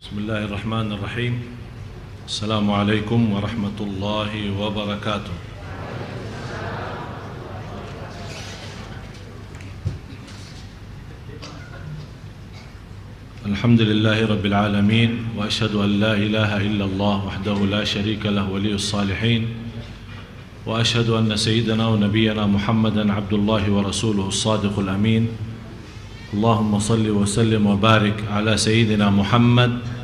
Bismillahirrahmanirrahim. Assalamualaikum warahmatullahi wabarakatuh. Alhamdulillahi rabbil alamin. Wa ashhadu an la ilaha illallah wahdahu la syarika lah waliyus salihin. Wa ashhadu anna sayyidana wa nabiyyana Muhammadan abdullahi wa rasuluhu as-sadiqul amin. Allahumma salli wa sallim wa barik ala sayyidina Muhammad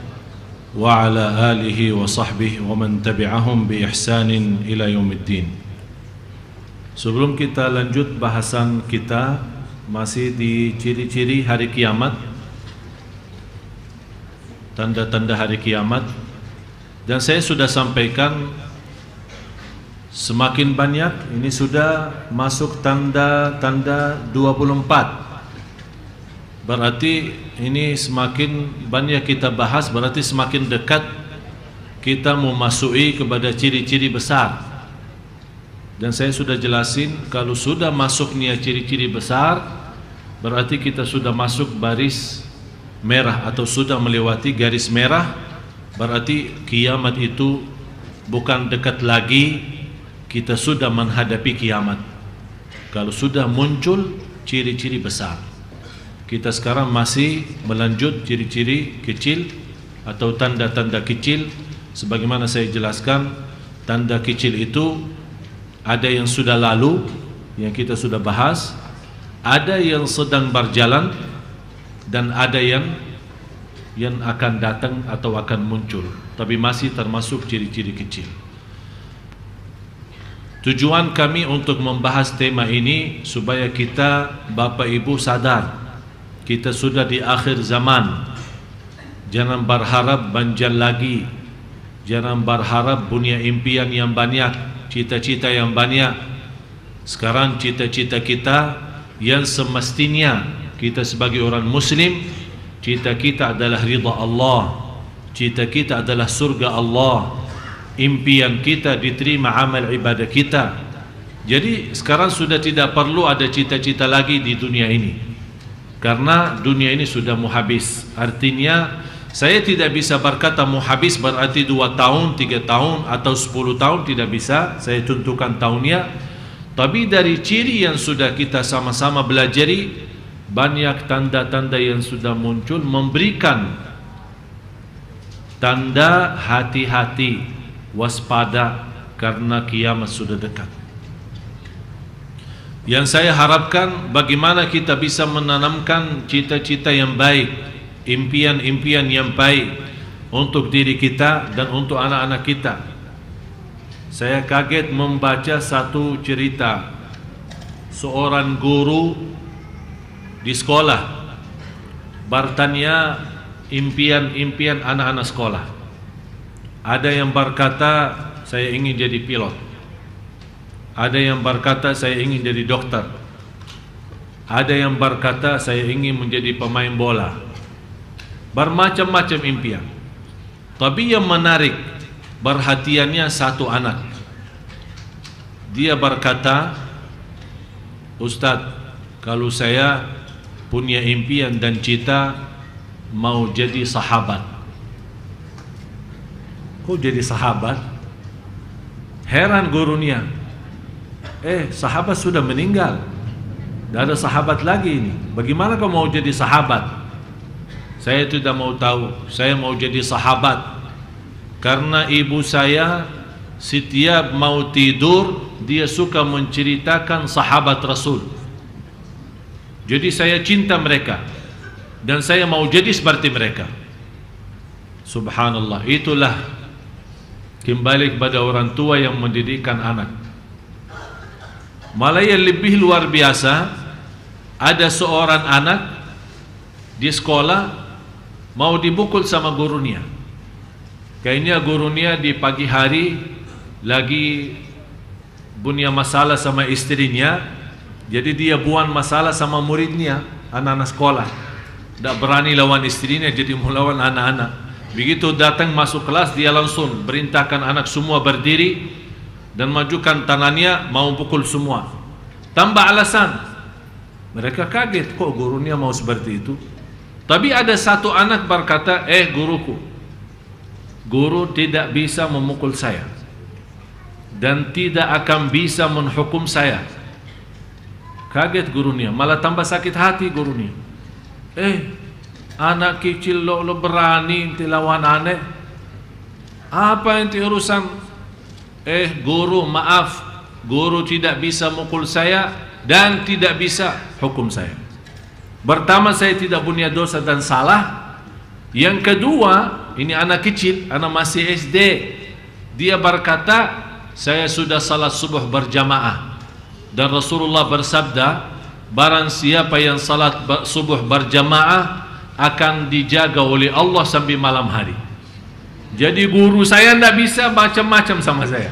wa ala alihi wa sahbihi wa man tabi'ahum bi ihsanin ila yaumiddin. Sebelum kita lanjut bahasan kita masih di ciri-ciri hari kiamat, tanda-tanda hari kiamat, dan saya sudah sampaikan semakin banyak, ini sudah masuk tanda-tanda 24. Berarti ini semakin banyak kita bahas, berarti semakin dekat kita memasuki kepada ciri-ciri besar. Dan saya sudah jelasin, kalau sudah masuknya ciri-ciri besar, berarti kita sudah masuk baris merah atau sudah melewati garis merah. Berarti kiamat itu bukan dekat lagi, kita sudah menghadapi kiamat. Kalau sudah muncul ciri-ciri besar. Kita sekarang masih melanjut ciri-ciri kecil atau tanda-tanda kecil. Sebagaimana saya jelaskan, tanda kecil itu ada yang sudah lalu, yang kita sudah bahas, ada yang sedang berjalan, dan ada yang akan datang atau akan muncul, tapi masih termasuk ciri-ciri kecil. Tujuan kami untuk membahas tema ini supaya kita Bapak Ibu sadar kita sudah di akhir zaman. Jangan berharap banjal lagi, jangan berharap punya impian yang banyak, cita-cita yang banyak. Sekarang cita-cita kita yang semestinya kita sebagai orang muslim, cita kita adalah ridha Allah, cita kita adalah surga Allah, impian kita diterima amal ibadah kita. Jadi sekarang sudah tidak perlu ada cita-cita lagi di dunia ini, karena dunia ini sudah mau habis. Artinya saya tidak bisa berkata mau habis berarti 2 tahun, 3 tahun atau 10 tahun, tidak bisa saya tentukan tahunnya. Tapi dari ciri yang sudah kita sama-sama belajari, banyak tanda-tanda yang sudah muncul memberikan tanda hati-hati, waspada, karena kiamat sudah dekat. Yang saya harapkan bagaimana kita bisa menanamkan cita-cita yang baik, impian-impian yang baik untuk diri kita dan untuk anak-anak kita. Saya kaget membaca satu cerita seorang guru di sekolah bertanya impian-impian anak-anak sekolah. Ada yang berkata saya ingin jadi pilot, ada yang berkata saya ingin jadi dokter, ada yang berkata saya ingin menjadi pemain bola. Bermacam-macam impian. Tapi yang menarik perhatiannya satu anak. Dia berkata, Ustadz, kalau saya punya impian dan cita mau jadi sahabat. Kok jadi sahabat? Heran gurunya. Sahabat sudah meninggal, tidak ada sahabat lagi ini. Bagaimana kau mau jadi sahabat? Saya tidak mau tahu. Saya mau jadi sahabat karena ibu saya setiap mau tidur dia suka menceritakan sahabat Rasul. Jadi saya cinta mereka dan saya mau jadi seperti mereka. Subhanallah, itulah kembali kepada orang tua yang mendidikkan anak. Malah yang lebih luar biasa, ada seorang anak di sekolah mau dibukul sama gurunya. Kayaknya gurunya di pagi hari lagi punya masalah sama istrinya, jadi dia buat masalah sama muridnya, anak-anak sekolah. Tidak berani lawan istrinya, jadi melawan anak-anak. Begitu datang masuk kelas, dia langsung perintahkan anak semua berdiri dan majukan tangannya, mau pukul semua tanpa alasan. Mereka kaget, kok gurunya mau seperti itu. Tapi ada satu anak berkata, guruku, guru tidak bisa memukul saya dan tidak akan bisa menghukum saya. Kaget gurunya, malah tambah sakit hati gurunya. Anak kecil lo berani lawan aneh. Apa yang urusan? Guru, maaf, guru tidak bisa mukul saya dan tidak bisa hukum saya. Pertama, saya tidak punya dosa dan salah. Yang kedua, ini anak kecil, anak masih SD. Dia berkata, saya sudah salat subuh berjamaah, dan Rasulullah bersabda, barang siapa yang salat subuh berjamaah akan dijaga oleh Allah sampai malam hari. Jadi guru saya tidak bisa macam-macam sama saya.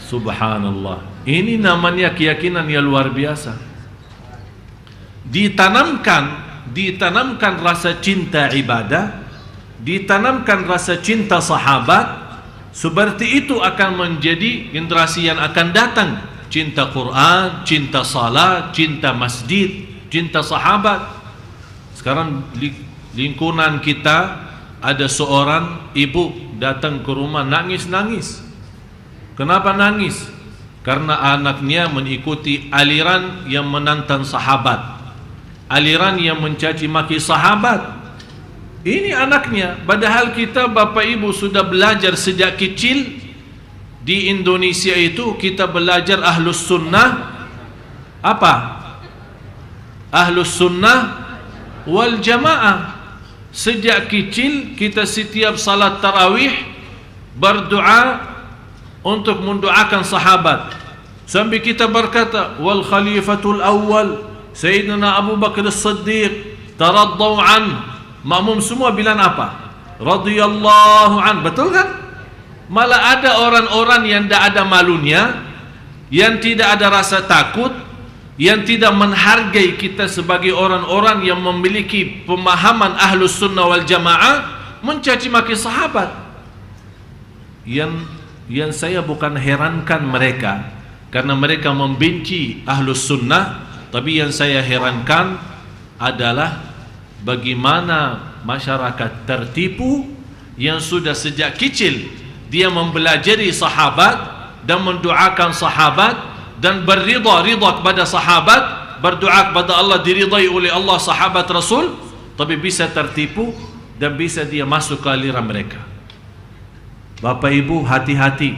Subhanallah. Ini namanya keyakinan yang luar biasa. Ditanamkan rasa cinta ibadah, ditanamkan rasa cinta sahabat. Seperti itu akan menjadi generasi yang akan datang. Cinta Quran, cinta salat, cinta masjid, cinta sahabat. Sekarang lingkungan kita ada seorang ibu datang ke rumah nangis-nangis. Kenapa nangis? Karena anaknya mengikuti aliran yang menantang sahabat, aliran yang mencaci maki sahabat. Ini anaknya, padahal kita bapak ibu sudah belajar sejak kecil. Di Indonesia itu kita belajar ahlus sunnah. Apa? Ahlus sunnah wal jamaah. Sejak kecil kita setiap salat tarawih berdoa untuk mendoakan sahabat. Sampai kita berkata, wal khalifatul awwal Sayyidina Abu Bakar As-Siddiq taraddaw an. Makmum semua bilang apa? Radhiyallahu an. Betul kan? Malah ada orang-orang yang tidak ada malunya, yang tidak ada rasa takut, yang tidak menghargai kita sebagai orang-orang yang memiliki pemahaman ahlus sunnah wal jamaah, mencaci maki sahabat. Yang saya bukan herankan mereka karena mereka membenci ahlus sunnah, tapi yang saya herankan adalah bagaimana masyarakat tertipu yang sudah sejak kecil dia mempelajari sahabat dan mendoakan sahabat dan berridha kepada sahabat, berdoa kepada Allah, diridai oleh Allah sahabat Rasul, tapi bisa tertipu dan bisa dia masuk ke aliran mereka. Bapak Ibu, hati-hati.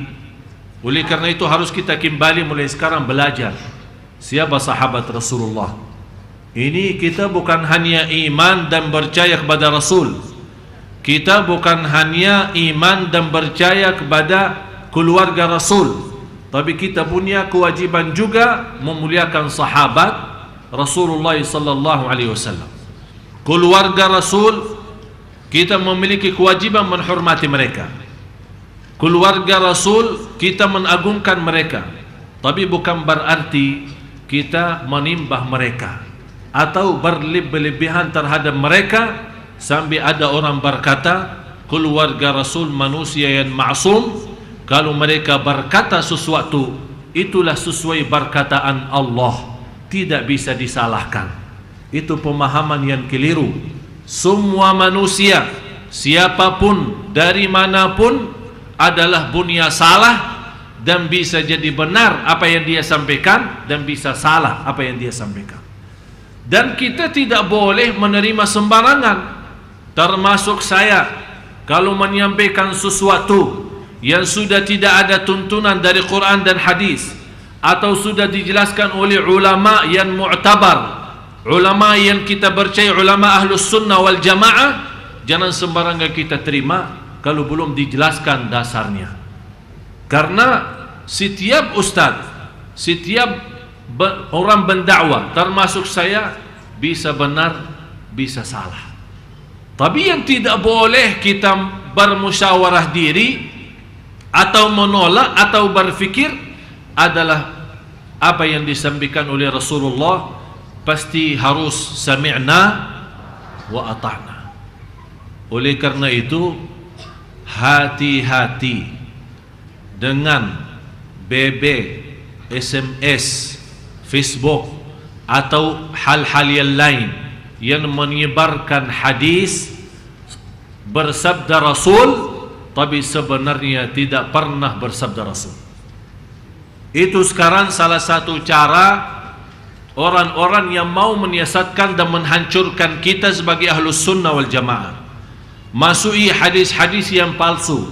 Oleh karena itu harus kita kembali mulai sekarang belajar siapa sahabat Rasulullah. Ini kita bukan hanya iman dan percaya kepada Rasul. Kita bukan hanya iman dan percaya kepada keluarga Rasul, tapi kita punya kewajiban juga memuliakan sahabat Rasulullah sallallahu alaihi wasallam. Keluarga Rasul, kita memiliki kewajiban menghormati mereka. Keluarga Rasul, kita mengagungkan mereka. Tapi bukan berarti kita menimbah mereka atau berlebih-lebihan terhadap mereka sampai ada orang berkata keluarga Rasul manusia yang maksum. Kalau mereka berkata sesuatu, itulah sesuai perkataan Allah, tidak bisa disalahkan. Itu pemahaman yang keliru. Semua manusia, siapapun, dari manapun, adalah punya salah, dan bisa jadi benar apa yang dia sampaikan, dan bisa salah apa yang dia sampaikan. Dan kita tidak boleh menerima sembarangan. Termasuk saya, kalau menyampaikan sesuatu yang sudah tidak ada tuntunan dari Quran dan hadis, atau sudah dijelaskan oleh ulama yang mu'tabar, ulama yang kita percaya, ulama ahlus sunnah wal jamaah, jangan sembarangan kita terima kalau belum dijelaskan dasarnya. Karena setiap ustaz, setiap orang pendakwah, termasuk saya, bisa benar, bisa salah. Tapi yang tidak boleh kita bermusyawarah diri atau menolak atau berfikir adalah apa yang disampaikan oleh Rasulullah, pasti harus sami'na wa ata'na. Oleh karena itu, hati-hati dengan BB, SMS, Facebook atau hal-hal yang lain yang menyebarkan hadis bersabda Rasul, tapi sebenarnya tidak pernah bersabda Rasul. Itu sekarang salah satu cara orang-orang yang mau menyiasatkan dan menghancurkan kita sebagai ahlus sunnah wal jamaah. Masui hadis-hadis yang palsu,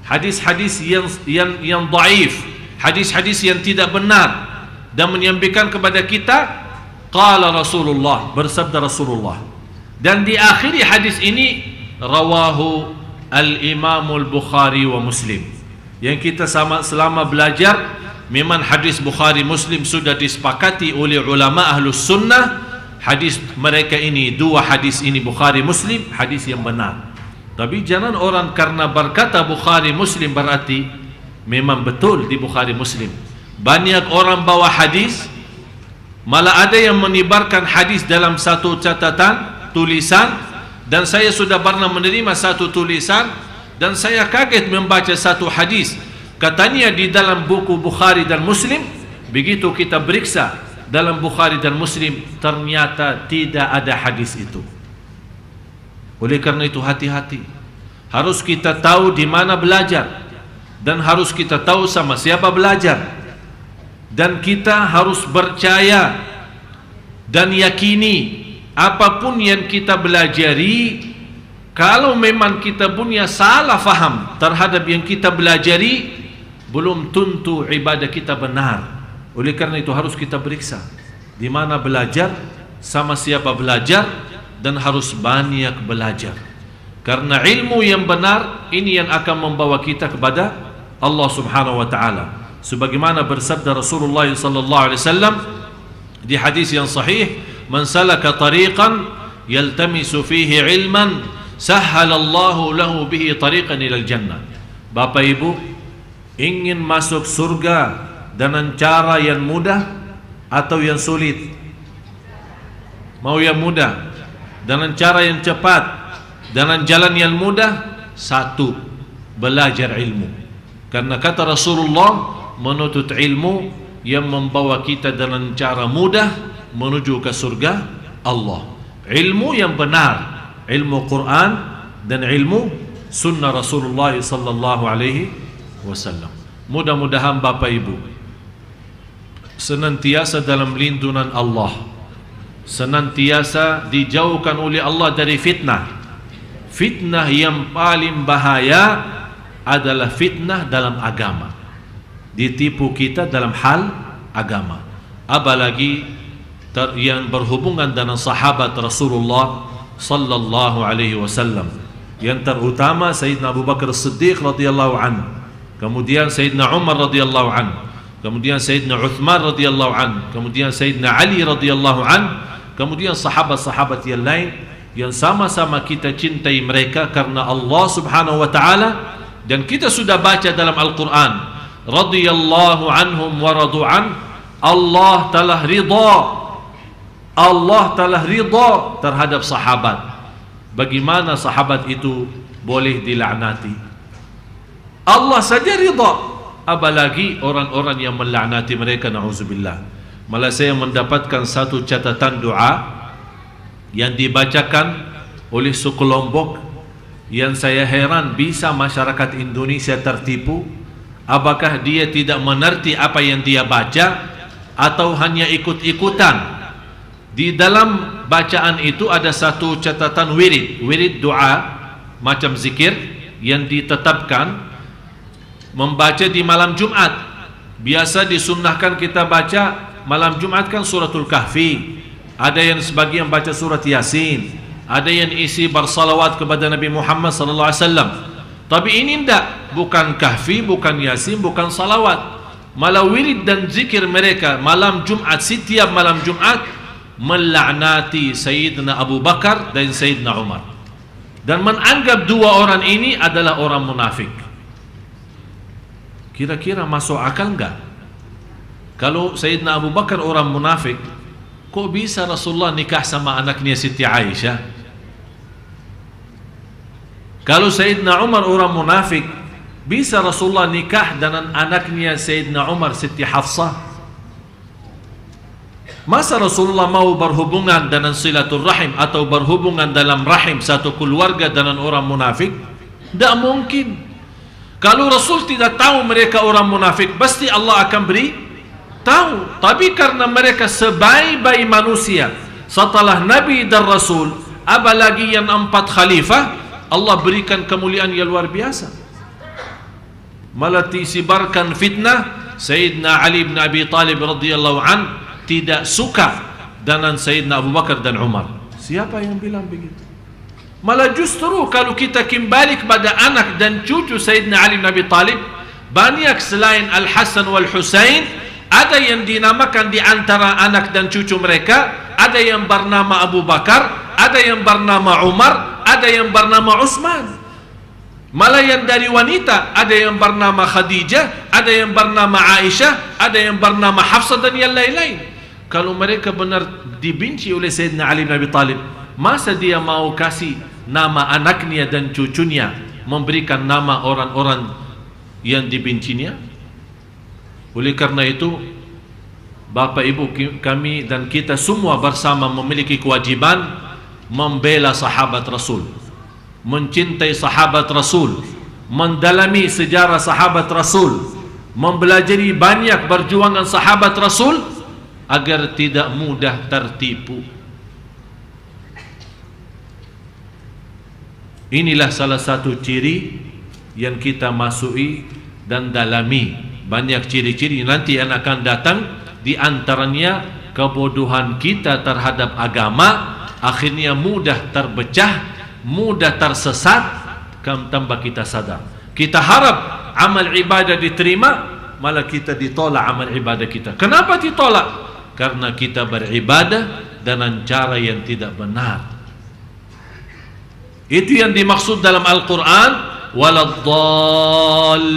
hadis-hadis yang dhaif, hadis-hadis yang tidak benar, dan menyampaikan kepada kita qala Rasulullah, bersabda Rasulullah. Dan di akhiri hadis ini rawahu al-Imam al-Bukhari wa Muslim. Yang kita selama belajar, memang hadis Bukhari Muslim sudah disepakati oleh ulama ahlus sunnah. Hadis mereka ini, dua hadis ini Bukhari Muslim, hadis yang benar. Tapi jangan orang karena berkata Bukhari Muslim berarti memang betul di Bukhari Muslim. Banyak orang bawa hadis, malah ada yang menyebarkan hadis dalam satu catatan tulisan, dan saya sudah pernah menerima satu tulisan dan saya kaget membaca satu hadis, katanya di dalam buku Bukhari dan Muslim. Begitu kita periksa dalam Bukhari dan Muslim, ternyata tidak ada hadis itu. Oleh karena itu hati-hati, harus kita tahu di mana belajar, dan harus kita tahu sama siapa belajar, dan kita harus percaya dan yakini apapun yang kita belajari, kalau memang kita punya salah faham terhadap yang kita belajari, belum tentu ibadah kita benar. Oleh karena itu harus kita periksa di mana belajar, sama siapa belajar, dan harus banyak belajar. Karena ilmu yang benar ini yang akan membawa kita kepada Allah Subhanahu wa taala. Sebagaimana bersabda Rasulullah sallallahu alaihi wasallam di hadis yang sahih, man salaka tariqan yaltamisu fihi ilman sahhalallahu lahu bihi tariqan ilal jannah. Bapak Ibu ingin masuk surga dengan cara yang mudah atau yang sulit? Mau yang mudah, dengan cara yang cepat, dengan jalan yang mudah? Satu, belajar ilmu. Karena kata Rasulullah, menuntut ilmu yang membawa kita dengan cara mudah menuju ke surga Allah. Ilmu yang benar, ilmu Quran dan ilmu sunnah Rasulullah sallallahu alaihi wasallam. Mudah-mudahan Bapak Ibu senantiasa dalam lindungan Allah, senantiasa dijauhkan oleh Allah dari fitnah. Fitnah yang paling bahaya adalah fitnah dalam agama, ditipu kita dalam hal agama, apalagi yang berhubungan dengan sahabat Rasulullah sallallahu alaihi wasallam. Yang terutama Sayyidina Abu Bakar As-Siddiq radhiyallahu anhu, kemudian Sayyidina Umar radhiyallahu anhu, kemudian Sayyidina Uthman radhiyallahu anhu, kemudian Sayyidina Ali radhiyallahu anhu, kemudian sahabat-sahabat yang lain yang sama-sama kita cintai mereka karena Allah Subhanahu wa taala. Dan kita sudah baca dalam Al-Quran, radhiyallahu anhum wa radu'an, Allah telah ridha, Allah telah ridha terhadap sahabat. Bagaimana sahabat itu boleh dilaknati? Allah saja ridha, apalagi orang-orang yang melaknati mereka, na'udzubillah. Malah saya mendapatkan satu catatan doa yang dibacakan oleh sekelompok yang saya heran bisa masyarakat Indonesia tertipu. Apakah dia tidak mengerti apa yang dia baca atau hanya ikut-ikutan? Di dalam bacaan itu ada satu catatan wirid doa macam zikir yang ditetapkan membaca di malam Jumat. Biasa disunnahkan kita baca malam Jumat kan suratul Kahfi, ada yang sebagian baca surat Yasin, ada yang isi bersalawat kepada Nabi Muhammad sallallahu alaihi wasallam. Tapi ini tidak, bukan Kahfi, bukan Yasin, bukan salawat. Malah wirid dan zikir mereka malam Jumat, setiap malam Jumat melaknati Sayyidina Abu Bakar dan Sayyidina Umar, dan menganggap dua orang ini adalah orang munafik. Kira-kira masuk akal enggak? Kalau Sayyidina Abu Bakar orang munafik, kok bisa Rasulullah nikah sama anaknya Siti Aisyah? Kalau Sayyidina Umar orang munafik, bisa Rasulullah nikah dengan anaknya Sayyidina Umar Siti Hafsah? Masa Rasulullah mau berhubungan dengan silaturrahim atau berhubungan dalam rahim satu keluarga dengan orang munafik? Tidak mungkin. Kalau Rasul tidak tahu mereka orang munafik, pasti Allah akan beri tahu. Tapi karena mereka sebaik-baik manusia setelah Nabi dan Rasul, apalagi yang 4 khalifah, Allah berikan kemuliaan yang luar biasa. Malah disibarkan fitnah. Sayyidina Ali bin Abi Talib radhiyallahu an tidak suka dengan Sayyidina Abu Bakar dan Umar. Siapa yang bilang begitu? Malah justru kalau kita kembali kepada anak dan cucu Sayyidina Ali bin Abi Talib, banyak selain Al-Hasan wal Husain, ada yang dinamakan di antara anak dan cucu mereka, ada yang bernama Abu Bakar, ada yang bernama Umar, ada yang bernama Utsman. Malah yang dari wanita, ada yang bernama Khadijah, ada yang bernama Aisyah, ada yang bernama Hafsah dan yang lain-lain. Kalau mereka benar dibenci oleh Sayyidina Ali bin Abi Talib, masa dia mau kasih nama anaknya dan cucunya, memberikan nama orang-orang yang dibencinya? Oleh karena itu, Bapak Ibu kami dan kita semua bersama memiliki kewajiban membela sahabat Rasul, mencintai sahabat Rasul, mendalami sejarah sahabat Rasul, mempelajari banyak perjuangan sahabat Rasul agar tidak mudah tertipu. Inilah salah satu ciri yang kita masuki dan dalami. Banyak ciri-ciri nanti yang akan datang, di antaranya kebodohan kita terhadap agama akhirnya mudah terpecah, mudah tersesat, tanpa kita sadar. Kita harap amal ibadah diterima, malah kita ditolak amal ibadah kita. Kenapa ditolak? Karena kita beribadah dengan cara yang tidak benar. Itu yang dimaksud dalam Al-Quran, waladdallin.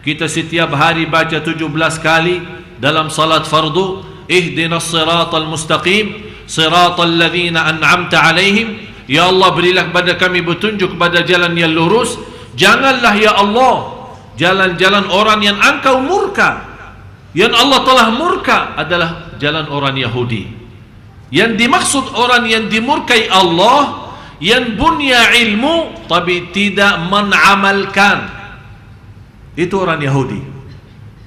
Kita setiap hari baca 17 kali dalam salat fardu, ihdinas siratal mustaqim, siratal ladzina an'amta alaihim. Ya Allah, berilah kepada kami petunjuk pada jalan yang lurus. Janganlah ya Allah jalan-jalan orang yang engkau murka. Yang Allah telah murka adalah jalan orang Yahudi. Yang dimaksud orang yang dimurkai Allah, yang punya ilmu tapi tidak mengamalkan, itu orang Yahudi.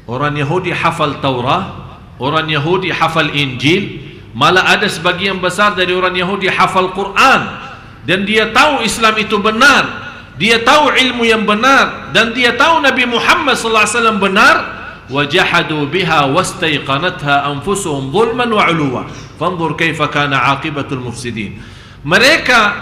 Orang Yahudi hafal Taurat, orang Yahudi hafal Injil, malah ada sebagian besar dari orang Yahudi hafal Quran. Dan dia tahu Islam itu benar, dia tahu ilmu yang benar, dan dia tahu Nabi Muhammad SAW benar. Wajahadu biha wastaiqanatha anfusuhum zulman wa 'uluwa fanzur kaifa kana 'aqibatul mufsidin. Mereka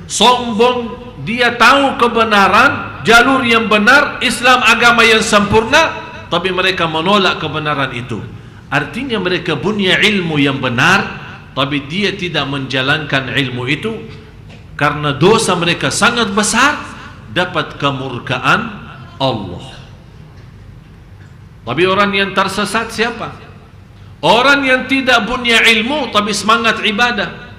sombong, dia tahu kebenaran, jalur yang benar, Islam agama yang sempurna, tapi mereka menolak kebenaran itu. Artinya mereka punya ilmu yang benar, tapi dia tidak menjalankan ilmu itu. Karena dosa mereka sangat besar, dapat kemurkaan Allah. Tapi orang yang tersesat siapa? Orang yang tidak punya ilmu tapi semangat ibadah.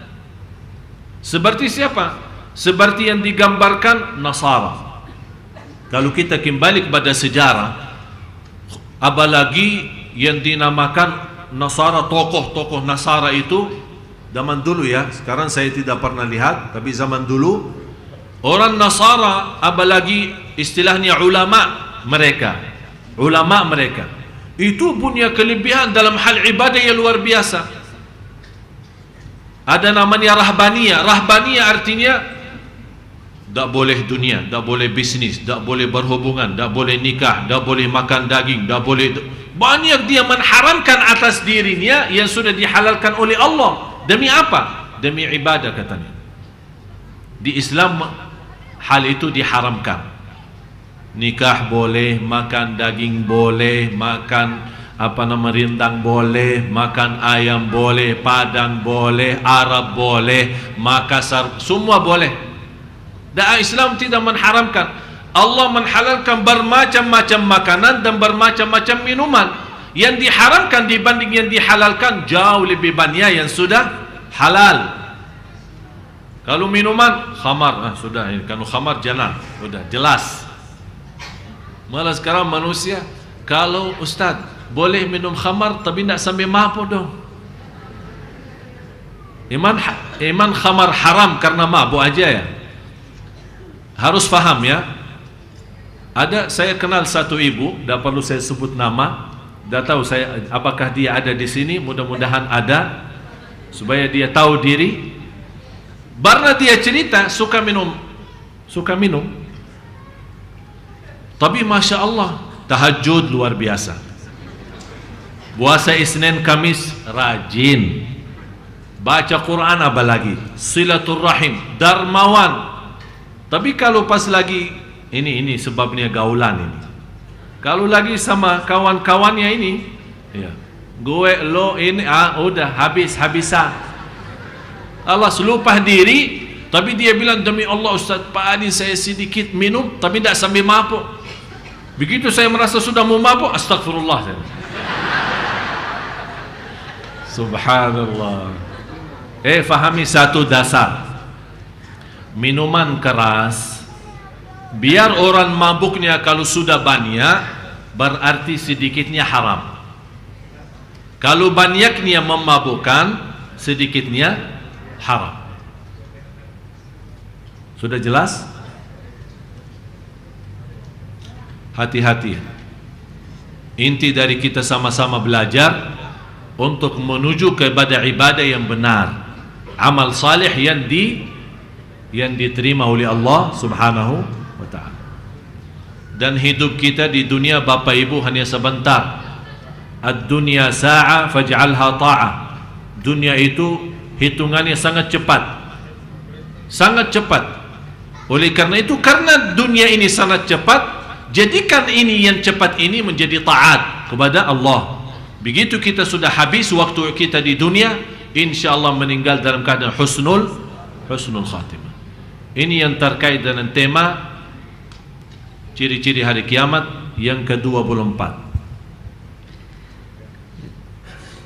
Seperti siapa? Seperti yang digambarkan Nasara. Kalau kita kembali kepada sejarah, apalagi yang dinamakan Nasara, tokoh-tokoh Nasara itu zaman dulu ya, sekarang saya tidak pernah lihat, tapi zaman dulu orang Nasara, apalagi istilahnya ulama mereka itu punya kelebihan dalam hal ibadah yang luar biasa. Ada namanya rahbaniyah. Rahbaniyah artinya tak boleh dunia, tak boleh bisnis, tak boleh berhubungan, tak boleh nikah, tak boleh makan daging, tak boleh. Banyak dia mengharamkan atas dirinya yang sudah dihalalkan oleh Allah. Demi apa? Demi ibadah katanya. Di Islam hal itu diharamkan. Nikah boleh, makan daging boleh, makan rindang boleh, makan ayam boleh, Padang boleh, Arab boleh, Makassar, semua boleh. Dan Islam tidak mengharamkan. Allah menghalalkan bermacam-macam makanan dan bermacam-macam minuman. Yang diharamkan dibanding yang dihalalkan jauh lebih banyak yang sudah halal. Kalau minuman, khamar, sudah. Kalau khamar jangan, sudah jelas. Malah sekarang manusia, kalau Ustaz boleh minum khamar tapi tidak sampai mabuk dong. Iman khamar haram karena mabuk aja ya. Harus faham ya. Saya kenal satu ibu, tidak perlu saya sebut nama. Tidak tahu saya apakah dia ada di sini. Mudah-mudahan ada, supaya dia tahu diri. Karena dia cerita suka minum, tapi masya Allah tahajud luar biasa, puasa Isnin Kamis rajin, baca Quran apalagi, silaturrahim, dermawan. Tapi kalau pas lagi ini sebabnya gaulan ini, kalau lagi sama kawan-kawannya ini ya, gue lo ini udah habis-habisan, Allah lupa diri. Tapi dia bilang, demi Allah Ustaz, Pak Adi saya sedikit minum tapi tidak sampai mabuk. Begitu saya merasa sudah mau mabuk, astagfirullah. Subhanallah. Fahami satu dasar. Minuman keras, biar orang mabuknya kalau sudah banyak, berarti sedikitnya haram. Kalau banyaknya memabukkan, sedikitnya haram. Sudah jelas? Hati-hati. Inti dari kita sama-sama belajar untuk menuju kepada ibadah yang benar, amal salih yang diterima oleh Allah Subhanahu wa ta'ala. Dan hidup kita di dunia Bapak Ibu hanya sebentar. Ad-dunya sa'a faj'alha ta'ah. Dunia itu hitungannya sangat cepat. Sangat cepat. Oleh karena itu, karena dunia ini sangat cepat, jadikan ini yang cepat ini menjadi taat kepada Allah. Begitu kita sudah habis waktu kita di dunia, insyaallah meninggal dalam keadaan husnul khatimah. Ini yang terkait dengan tema ciri-ciri hari kiamat yang ke-24.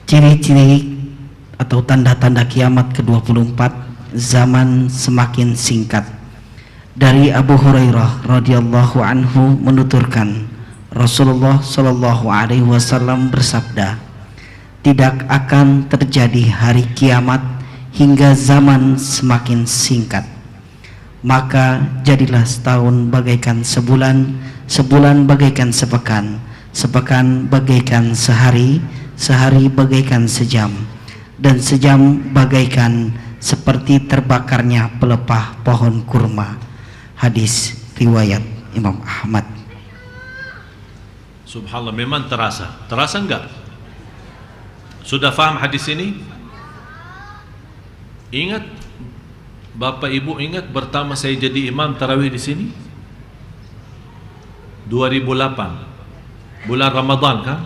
Ciri-ciri atau tanda-tanda kiamat ke-24, zaman semakin singkat. Dari Abu Hurairah radhiyallahu anhu menuturkan, Rasulullah sallallahu alaihi wasallam bersabda, tidak akan terjadi hari kiamat hingga zaman semakin singkat. Maka jadilah setahun bagaikan sebulan, sebulan bagaikan sepekan, sepekan bagaikan sehari, sehari bagaikan sejam, dan sejam bagaikan seperti terbakarnya pelepah pohon kurma. Hadis riwayat Imam Ahmad. Subhanallah, memang terasa. Terasa enggak? Sudah faham hadis ini? Ingat, Bapak Ibu ingat pertama saya jadi imam tarawih di sini? 2008, bulan Ramadan kan?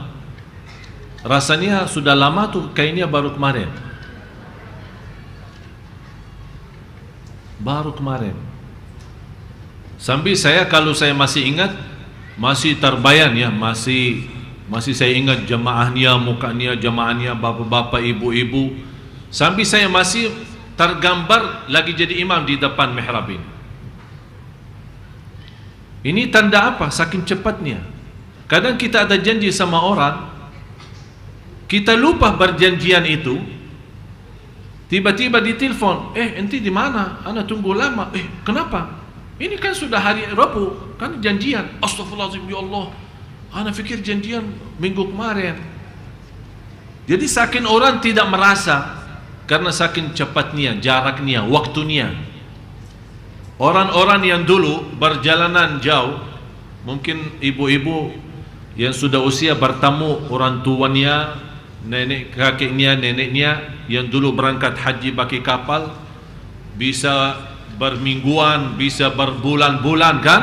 Rasanya sudah lama tuh, kayaknya baru kemarin. Sambil kalau saya masih ingat, masih terbayang ya, masih saya ingat jemaahnya, mukanya jemaahnya, bapak-bapak, ibu-ibu. Sambil saya masih tergambar lagi jadi imam di depan mihrab ini. Ini tanda apa? Saking cepatnya. Kadang kita ada janji sama orang, kita lupa berjanjian itu. Tiba-tiba ditelepon, enti di mana? Ana tunggu lama. Kenapa? Ini kan sudah hari Rabu, kan janjian. Astagfirullahaladzim, ya Allah, ana fikir janjian minggu kemarin. Jadi saking orang tidak merasa, karena saking cepatnya, jaraknya, waktunya. Orang-orang yang dulu berjalanan jauh, mungkin ibu-ibu yang sudah usia bertemu orang tuanya, nenek kakeknya, neneknya yang dulu berangkat haji pakai kapal, bisa bermingguan, bisa berbulan-bulan kan?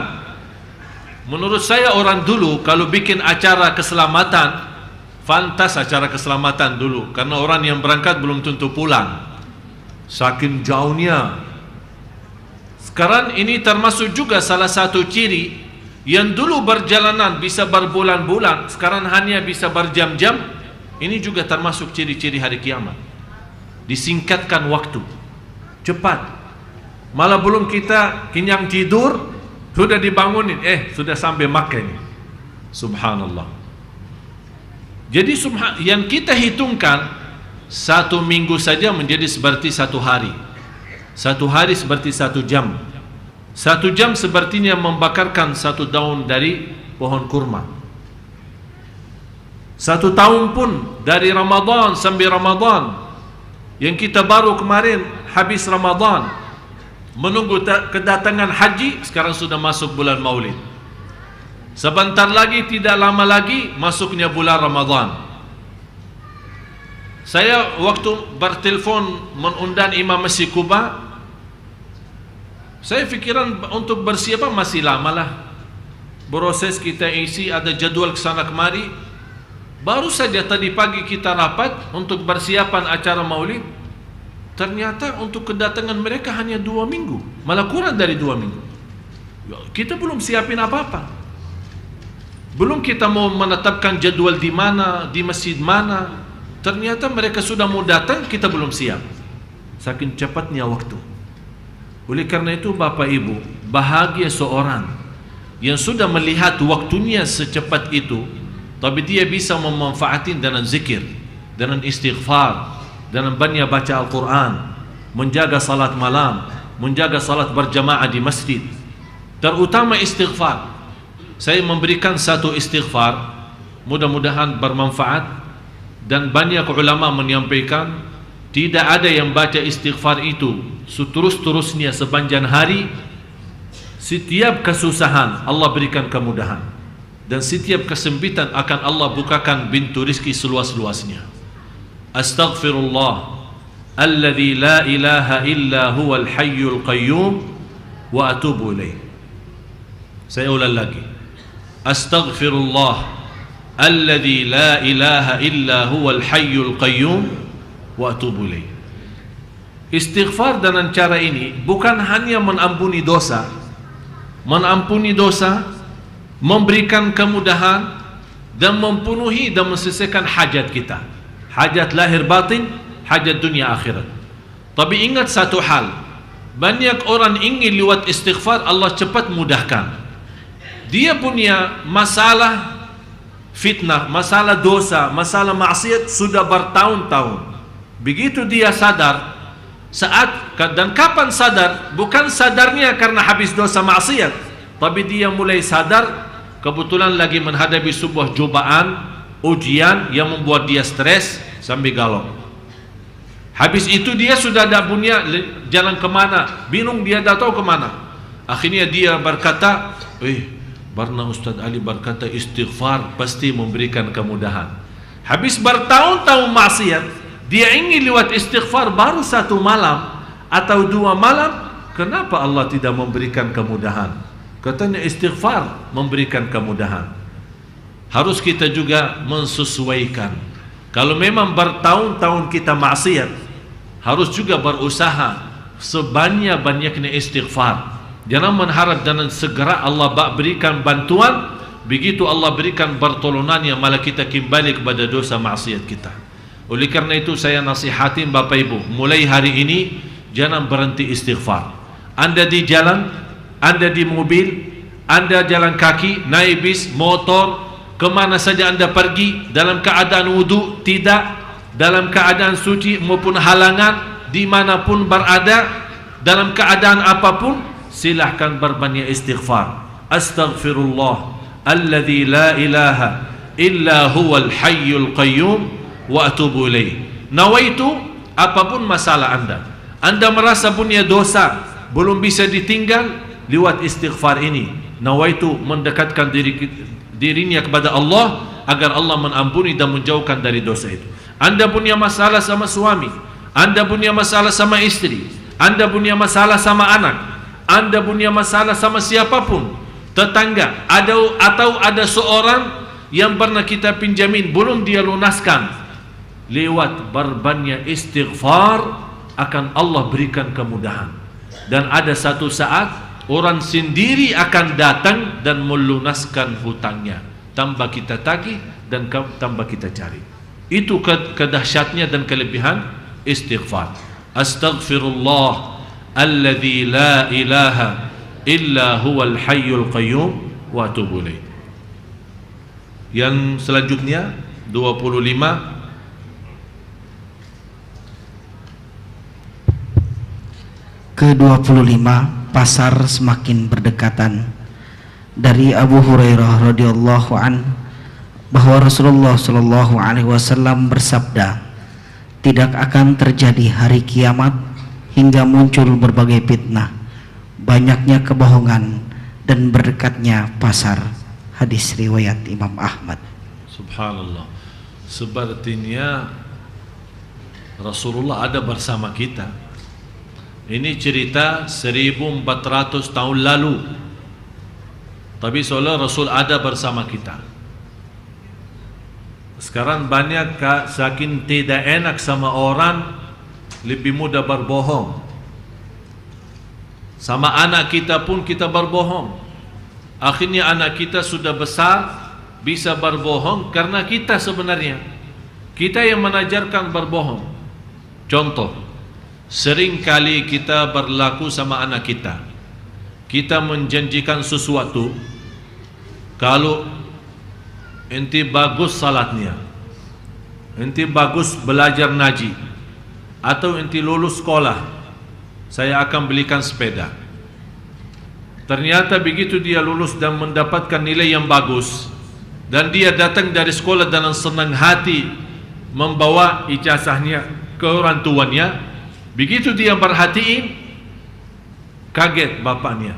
Menurut saya orang dulu kalau bikin acara keselamatan, fantas acara keselamatan dulu, karena orang yang berangkat belum tentu pulang, saking jauhnya. Sekarang ini termasuk juga salah satu ciri, yang dulu berjalanan bisa berbulan-bulan, sekarang hanya bisa berjam-jam. Ini juga termasuk ciri-ciri hari kiamat. Disingkatkan waktu, cepat. Malah belum kita kenyang tidur, sudah dibangunin, sudah sampai Makkah ini. Subhanallah. Jadi yang kita hitungkan 1 minggu saja menjadi seperti 1 hari. 1 hari seperti 1 jam. 1 jam sepertinya membakarkan 1 daun dari pohon kurma. 1 tahun pun dari Ramadan sampai Ramadan, yang kita baru kemarin habis Ramadan, menunggu kedatangan haji, sekarang sudah masuk bulan Maulid. Sebentar lagi, tidak lama lagi masuknya bulan Ramadan. Saya waktu bertelefon mengundang Imam Masjid Kuba, saya fikiran untuk bersiap masih lama lah. Proses kita isi, ada jadwal kesana kemari. Baru saja tadi pagi kita rapat untuk persiapan acara Maulid. Ternyata untuk kedatangan mereka hanya 2 minggu, malah kurang dari 2 minggu. Kita belum siapin apa-apa. Belum kita mau menetapkan jadwal di mana, di masjid mana. Ternyata mereka sudah mau datang, kita belum siap. Saking cepatnya waktu. Oleh karena itu Bapak Ibu, bahagia seorang yang sudah melihat waktunya secepat itu, tapi dia bisa memanfaatkan dengan zikir, dengan istighfar, dengan banyak baca Al-Quran, menjaga salat malam, menjaga salat berjamaah di masjid, terutama istighfar. Saya memberikan 1 istighfar, mudah-mudahan bermanfaat. Dan banyak ulama menyampaikan, tidak ada yang baca istighfar itu seterus-terusnya sepanjang hari. Setiap kesusahan Allah berikan kemudahan, dan setiap kesempitan akan Allah bukakan pintu rizki seluas-luasnya. Astaghfirullah alladzi la ilaha illa huwal hayyul qayyum wa atubu ilaih. Saya ulang lagi. Astaghfirullah alladzi la ilaha illa huwal hayyul qayyum wa atubu ilaih. Istighfar dengan cara ini bukan hanya mengampuni dosa, memberikan kemudahan dan memenuhi dan menyelesaikan hajat kita, hajat lahir batin, hajat dunia akhirat. Tapi ingat satu hal, banyak orang ingin lewat istighfar Allah cepat mudahkan. Dia punya masalah fitnah, masalah dosa, masalah maksiat sudah bertahun-tahun. Begitu dia sadar, saat dan kapan sadar? Bukan sadarnya karena habis dosa maksiat, tapi dia mulai sadar kebetulan lagi menghadapi sebuah cobaan, ujian yang membuat dia stres sampai galau. Habis itu dia sudah tidak punya jalan kemana, bingung dia tidak tahu kemana. Akhirnya dia berkata, karena Ustaz Ali berkata istighfar pasti memberikan kemudahan. Habis bertahun-tahun maksiat, dia ingin lewat istighfar baru 1 malam atau 2 malam, kenapa Allah tidak memberikan kemudahan? Katanya istighfar memberikan kemudahan. Harus kita juga mensesuaikan. Kalau memang bertahun-tahun kita maksiat, harus juga berusaha sebanyak-banyaknya istighfar. Jangan mengharap dan segera Allah berikan bantuan, begitu Allah berikan pertolongannya malah kita kembali kepada dosa maksiat kita. Oleh karena itu saya nasihatin Bapak Ibu, mulai hari ini jangan berhenti istighfar. Anda di jalan, Anda di mobil, Anda jalan kaki, naik bis, motor, kemana saja Anda pergi, dalam keadaan wudu, tidak, dalam keadaan suci maupun halangan, dimanapun berada, dalam keadaan apapun, silahkan berbanyak istighfar. Astaghfirullah alladzi la ilaha illa huwal hayyul qayyum wa atubu ilaih. Nawaitu, apapun masalah Anda merasa punya dosa belum bisa ditinggal, lewat istighfar ini nawaitu mendekatkan dirinya kepada Allah agar Allah mengampuni dan menjauhkan dari dosa itu. Anda punya masalah sama suami, Anda punya masalah sama istri, Anda punya masalah sama anak, Anda punya masalah sama siapapun, tetangga, atau ada seorang yang pernah kita pinjamin belum dia lunaskan, lewat berbanyak istighfar akan Allah berikan kemudahan. Dan ada satu saat orang sendiri akan datang dan melunaskan hutangnya, tambah kita tagih dan tambah kita cari. Itu kedahsyatnya dan kelebihan istighfar. Astaghfirullah alladzi la ilaha illa huwal hayyul qayyum wa atubu ilaih. Yang selanjutnya 25. Ke-25, pasar semakin berdekatan. Dari Abu Hurairah radhiyallahu an bahwa Rasulullah shallallahu alaihi wasallam bersabda, tidak akan terjadi hari kiamat hingga muncul berbagai fitnah, banyaknya kebohongan dan berdekatnya pasar. Hadis riwayat Imam Ahmad. Subhanallah. Sepertinya Rasulullah ada bersama kita. Ini cerita 1400 tahun lalu, tapi seolah Rasul ada bersama kita. Sekarang banyak saking tidak enak sama orang, lebih mudah berbohong. Sama anak kita pun kita berbohong. Akhirnya anak kita sudah besar, bisa berbohong karena kita sebenarnya kita yang menajarkan berbohong. Contoh, sering kali kita berlaku sama anak kita. Kita menjanjikan sesuatu, kalau enti bagus salatnya, enti bagus belajar ngaji, atau enti lulus sekolah, saya akan belikan sepeda. Ternyata begitu dia lulus dan mendapatkan nilai yang bagus, dan dia datang dari sekolah dengan senang hati membawa ijazahnya ke orang tuanya, begitu dia perhatiin, kaget bapaknya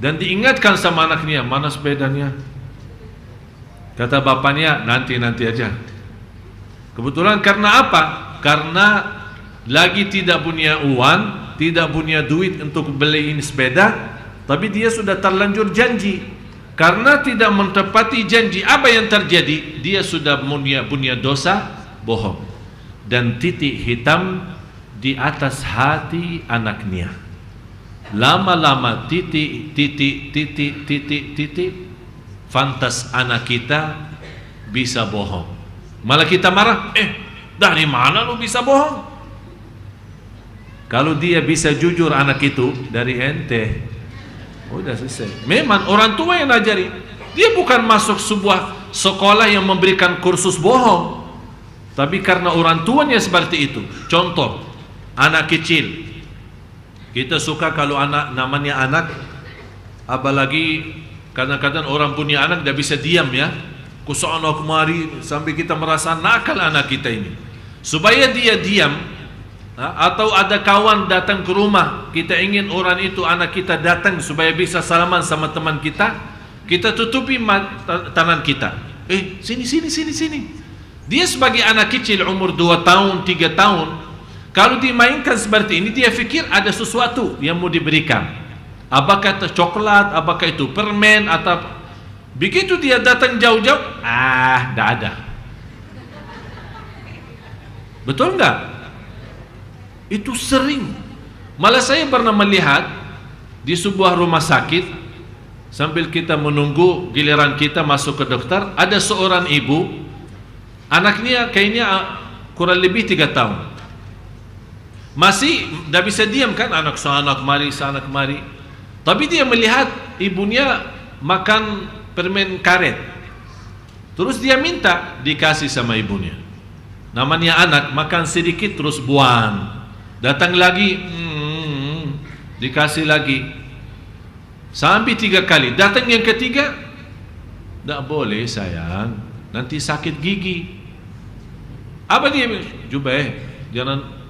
dan diingatkan sama anaknya, mana sepedanya? Kata bapaknya, nanti aja. Kebetulan karena apa? Karena lagi tidak punya uang, tidak punya duit untuk beliin sepeda, tapi dia sudah terlanjur janji. Karena tidak menepati janji, apa yang terjadi? Dia sudah punya dosa bohong dan titik hitam di atas hati anaknya. Lama-lama titik, fantas anak kita bisa bohong. Malah kita marah, dari mana lu bisa bohong? Kalau dia bisa jujur anak itu dari ente, udah selesai. Memang orang tua yang ajari. Dia bukan masuk sebuah sekolah yang memberikan kursus bohong, tapi karena orang tuanya seperti itu. Contoh, anak kecil, kita suka kalau namanya anak, apalagi kadang-kadang orang punya anak tidak bisa diam ya, kusana kemari, sampai kita merasa nakal anak kita ini. Supaya dia diam, atau ada kawan datang ke rumah, kita ingin orang itu, anak kita datang supaya bisa salaman sama teman kita, kita tutupi tangan kita. Sini. Dia sebagai anak kecil umur 2 tahun, 3 tahun, kalau dimainkan seperti ini, dia fikir ada sesuatu yang mau diberikan. Apakah itu coklat, apakah itu permen, atau begitu dia datang jauh-jauh, tidak ada. Betul enggak? Itu sering. Malah saya pernah melihat di sebuah rumah sakit, sambil kita menunggu giliran kita masuk ke dokter, ada seorang ibu, anaknya kayaknya kurang lebih 3 tahun. Masih tidak bisa diam kan, anak sana kemari. Tapi dia melihat ibunya makan permen karet, terus dia minta dikasih sama ibunya. Namanya anak, makan sedikit terus buang. Datang lagi, dikasih lagi. Sampai 3 kali. Datang yang ketiga, tidak boleh sayang, nanti sakit gigi. Apa dia? Jangan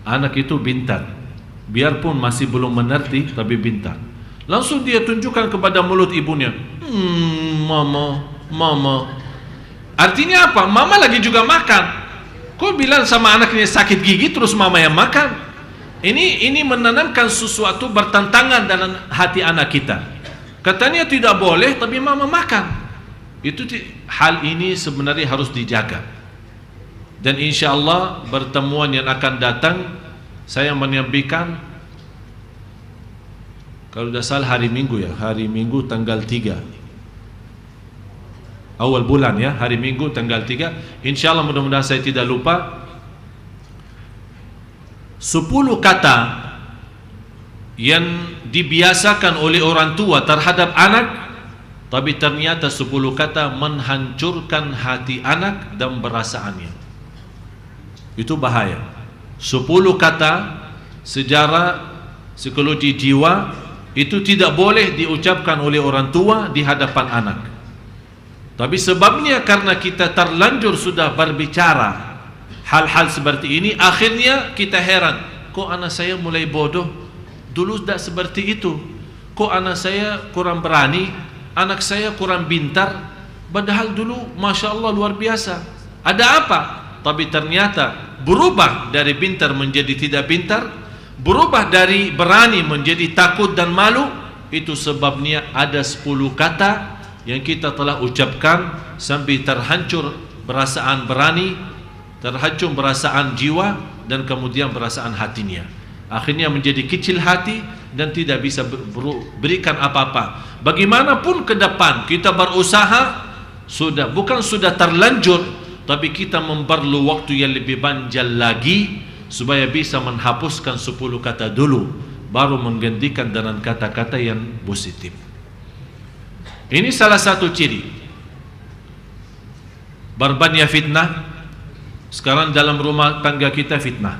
anak itu pintar, biarpun masih belum mengerti, tapi pintar. Langsung dia tunjukkan kepada mulut ibunya, mama. Artinya apa? Mama lagi juga makan. Kok bilang sama anaknya sakit gigi terus mama yang makan? Ini menanamkan sesuatu bertentangan dalam hati anak kita. Katanya tidak boleh, tapi mama makan. Hal ini sebenarnya harus dijaga. Dan insya Allah pertemuan yang akan datang, saya menyampaikan, kalau tidak salah hari Minggu tanggal 3 awal bulan ya, hari Minggu tanggal 3, insya Allah mudah-mudahan saya tidak lupa, 10 kata yang dibiasakan oleh orang tua terhadap anak Tapi ternyata 10 kata menghancurkan hati anak dan perasaannya. Itu bahaya. 10 kata sejarah psikologi jiwa itu tidak boleh diucapkan oleh orang tua di hadapan anak. Tapi sebabnya karena kita terlanjur sudah berbicara hal-hal seperti ini, akhirnya kita heran, kok anak saya mulai bodoh? Dulu tidak seperti itu. Kok anak saya kurang berani? Anak saya kurang pintar? Padahal dulu Masya Allah luar biasa. Ada apa? Tapi ternyata berubah dari pintar menjadi tidak pintar, berubah dari berani menjadi takut dan malu. Itu sebabnya ada 10 kata yang kita telah ucapkan sampai terhancur perasaan berani, terhancur perasaan jiwa, dan kemudian perasaan hatinya. Akhirnya menjadi kecil hati dan tidak bisa berikan apa-apa. Bagaimanapun ke depan kita berusaha, bukan sudah terlanjur, tapi kita memerlu waktu yang lebih panjang lagi supaya bisa menghapuskan 10 kata dulu, baru menggantikan dengan kata-kata yang positif. Ini salah satu ciri berbanyak fitnah. Sekarang dalam rumah tangga kita fitnah,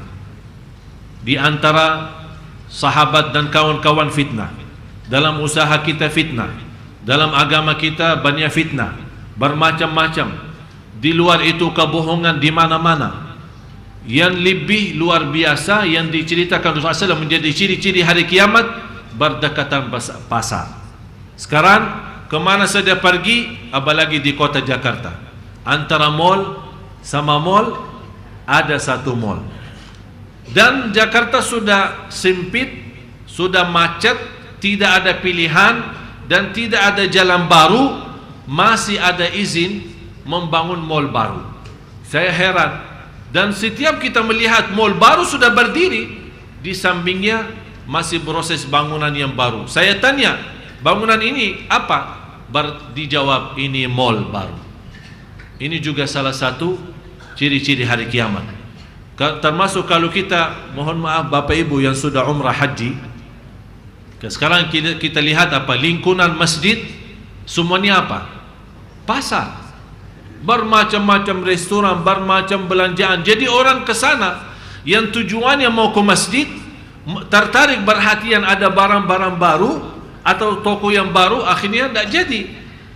di antara sahabat dan kawan-kawan fitnah, dalam usaha kita fitnah, dalam agama kita banyak fitnah, bermacam-macam. Di luar itu kebohongan di mana-mana. Yang lebih luar biasa yang diceritakan Rasulullah SAW menjadi ciri-ciri hari kiamat, berdekatan pasar. Sekarang kemana saja pergi, apalagi di kota Jakarta, antara mall sama mall ada satu mall. Dan Jakarta sudah sempit, sudah macet, tidak ada pilihan dan tidak ada jalan baru, masih ada izin membangun mall baru. Saya heran. Dan setiap kita melihat mall baru sudah berdiri, di sampingnya masih proses bangunan yang baru. Saya tanya, bangunan ini apa? Dijawab, ini mall baru. Ini juga salah satu ciri-ciri hari kiamat. Termasuk kalau kita, mohon maaf Bapak Ibu yang sudah umrah haji, sekarang kita lihat apa? Lingkungan masjid semuanya apa? Pasar. Bermacam-macam restoran, bermacam belanjaan. Jadi orang ke sana yang tujuannya mau ke masjid, tertarik perhatian ada barang-barang baru atau toko yang baru, akhirnya tidak jadi.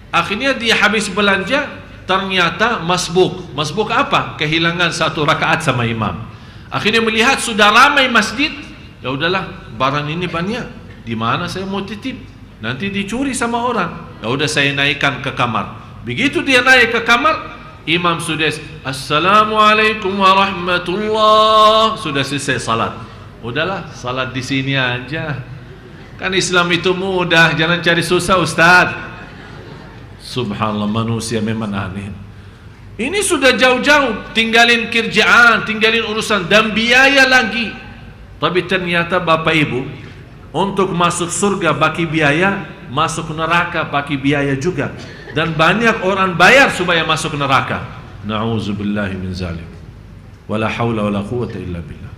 Akhirnya dia habis belanja, ternyata masbuk. Masbuk apa? Kehilangan 1 rakaat sama imam. Akhirnya melihat sudah ramai masjid, ya udahlah, barang ini banyak, di mana saya mau titip? Nanti dicuri sama orang. Ya udah, saya naikkan ke kamar. Begitu dia naik ke kamar, imam sudah Assalamualaikum warahmatullah, sudah selesai salat. Udahlah, salat di sini aja. Kan Islam itu mudah, jangan cari susah Ustaz. Subhanallah, manusia memang aneh. Ini sudah jauh-jauh, tinggalin kerjaan, tinggalin urusan dan biaya lagi. Tapi ternyata Bapak Ibu, untuk masuk surga bagi biaya, masuk neraka bagi biaya juga. Dan banyak orang bayar supaya masuk neraka. Na'udzubillahi min zalim. Wala hawla wala quwwata illa billah.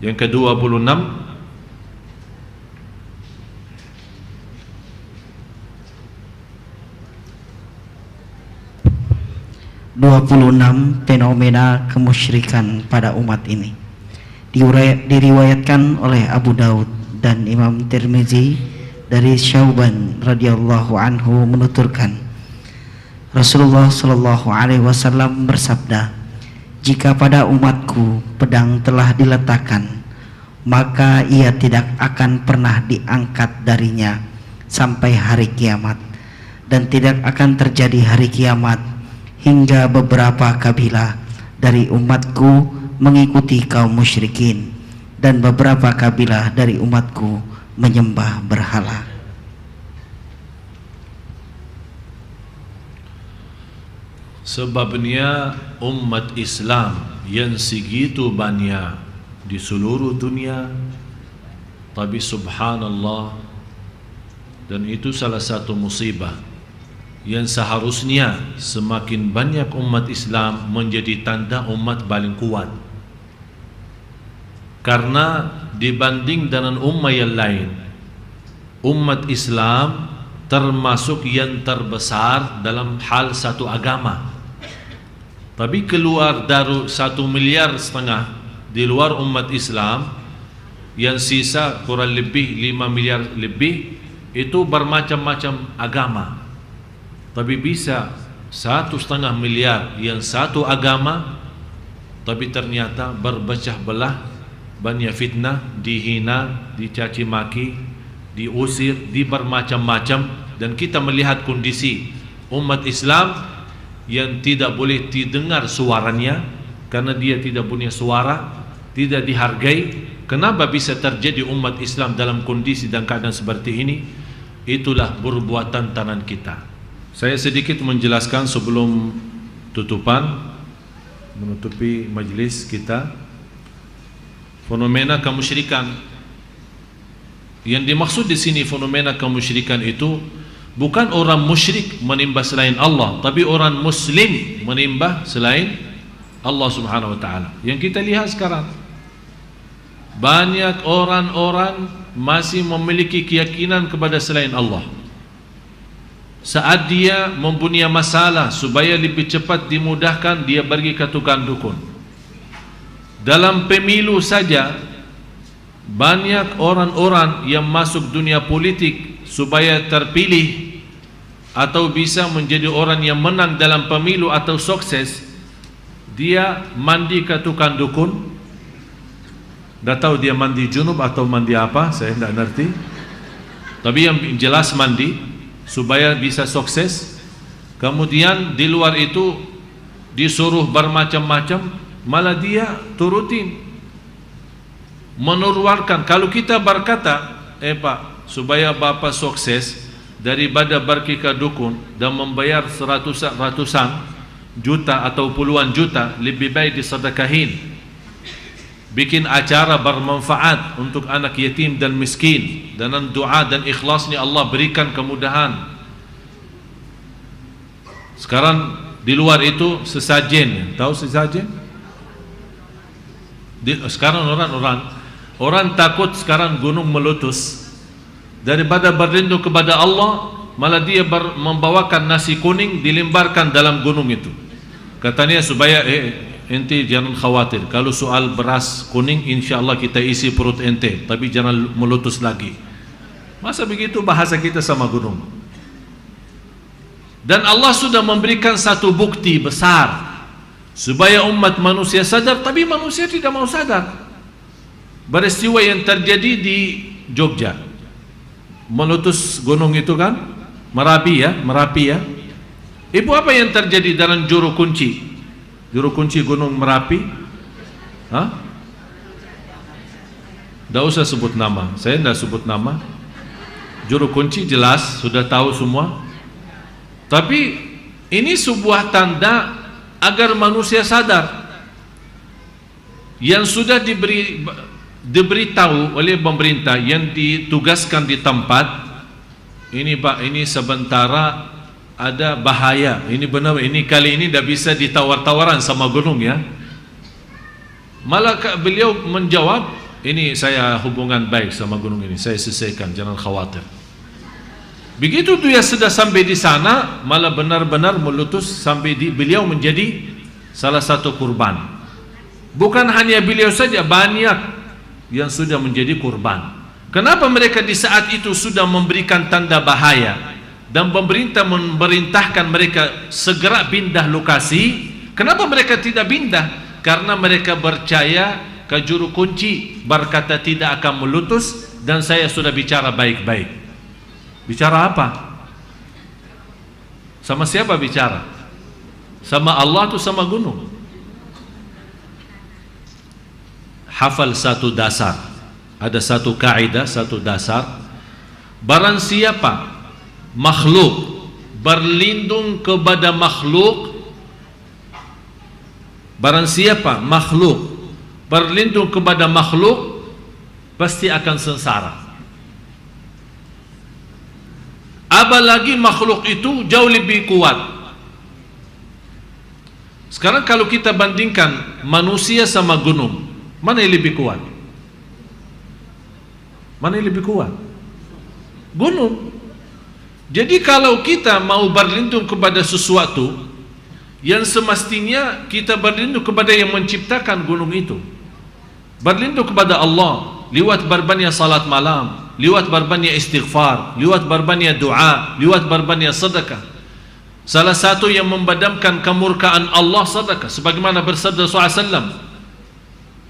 Yang ke-26, fenomena kemusyrikan pada umat ini. Diriwayatkan oleh Abu Daud dan Imam Tirmizi dari Syauban radhiyallahu anhu menuturkan, Rasulullah sallallahu alaihi wasallam bersabda, jika pada umatku pedang telah diletakkan, maka ia tidak akan pernah diangkat darinya sampai hari kiamat, dan tidak akan terjadi hari kiamat hingga beberapa kabilah dari umatku mengikuti kaum musyrikin dan beberapa kabilah dari umatku menyembah berhala. Sebabnya umat Islam yang segitu banyak di seluruh dunia, tapi subhanallah, dan itu salah satu musibah yang seharusnya semakin banyak umat Islam menjadi tanda umat paling kuat. Karena dibanding dengan umat yang lain, umat Islam termasuk yang terbesar dalam hal satu agama. Tapi keluar dari 1,5 miliar di luar umat Islam, yang sisa kurang lebih 5 miliar lebih, itu bermacam-macam agama. Tapi bisa 1,5 miliar yang satu agama, tapi ternyata berpecah belah, banyak fitnah, dihina, dicaci maki, diusir, di bermacam-macam. Dan kita melihat kondisi umat Islam yang tidak boleh didengar suaranya karena dia tidak punya suara, tidak dihargai. Kenapa bisa terjadi umat Islam dalam kondisi dan keadaan seperti ini? Itulah perbuatan tangan kita. Saya sedikit menjelaskan sebelum menutupi majlis kita. Fenomena kemusyrikan. Yang dimaksud di sini fenomena kemusyrikan itu bukan orang musyrik menyembah selain Allah, tapi orang muslim menyembah selain Allah Subhanahu wa taala. Yang kita lihat sekarang, banyak orang-orang masih memiliki keyakinan kepada selain Allah. Saat dia mempunyai masalah, supaya lebih cepat dimudahkan, dia pergi ke tukang dukun. Dalam pemilu saja, banyak orang-orang yang masuk dunia politik supaya terpilih atau bisa menjadi orang yang menang dalam pemilu atau sukses, dia mandi ke tukang dukun. Tidak tahu dia mandi junub atau mandi apa, saya tidak ngerti. Tapi yang jelas mandi supaya bisa sukses. Kemudian di luar itu disuruh bermacam-macam, malah dia turutin, menurunkan. Kalau kita berkata, Pak, supaya Bapak sukses, daripada pergi ke dukun dan membayar ratusan juta atau puluhan juta, lebih baik disedekahin, bikin acara bermanfaat untuk anak yatim dan miskin, dengan doa dan ikhlasnya Allah berikan kemudahan. Sekarang di luar itu sesajen, tahu sesajen? Sekarang orang takut sekarang gunung meletus. Daripada berlindung kepada Allah, malah dia membawakan nasi kuning, dilemparkan dalam gunung itu. Katanya supaya ente jangan khawatir, kalau soal beras kuning insya Allah kita isi perut ente, tapi jangan meletus lagi. Masa begitu bahasa kita sama gunung? Dan Allah sudah memberikan satu bukti besar supaya umat manusia sadar, tapi manusia tidak mau sadar. Peristiwa yang terjadi di Jogja, meletus gunung itu kan, Merapi ya. Ibu, apa yang terjadi dalam juru kunci gunung Merapi? Tidak usah sebut nama, saya tidak sebut nama. Juru kunci jelas, sudah tahu semua. Tapi ini sebuah tanda agar manusia sadar. Yang sudah diberitahu oleh pemerintah, yang ditugaskan di tempat ini, Pak, ini sementara ada bahaya. Ini benar, ini kali ini tidak bisa ditawar-tawaran sama gunung ya. Malah beliau menjawab, ini saya hubungan baik sama gunung ini, saya selesaikan, jangan khawatir. Begitu dia sudah sampai di sana, malah benar-benar meletus sampai beliau menjadi salah satu kurban. Bukan hanya beliau saja, banyak yang sudah menjadi kurban. Kenapa mereka di saat itu sudah memberikan tanda bahaya dan pemerintah memerintahkan mereka segera pindah lokasi? Kenapa mereka tidak pindah? Karena mereka percaya ke juru kunci, berkata tidak akan meletus, dan saya sudah bicara baik-baik. Bicara apa? Sama siapa bicara? Sama Allah atau sama gunung? Hafal satu dasar, ada satu kaidah, satu dasar. Barang siapa makhluk berlindung kepada makhluk, barang siapa makhluk berlindung kepada makhluk, pasti akan sengsara. Apalagi makhluk itu jauh lebih kuat. Sekarang kalau kita bandingkan manusia sama gunung, mana yang lebih kuat? Mana yang lebih kuat? Gunung. Jadi kalau kita mau berlindung kepada sesuatu, yang semestinya kita berlindung kepada yang menciptakan gunung itu. Berlindung kepada Allah lewat berbanyak salat malam, lewat berbanyak istighfar, lewat berbanyak doa, lewat berbanyak sedekah. Salah satu yang memadamkan kemurkaan Allah sedekah, sebagaimana bersabda SAW,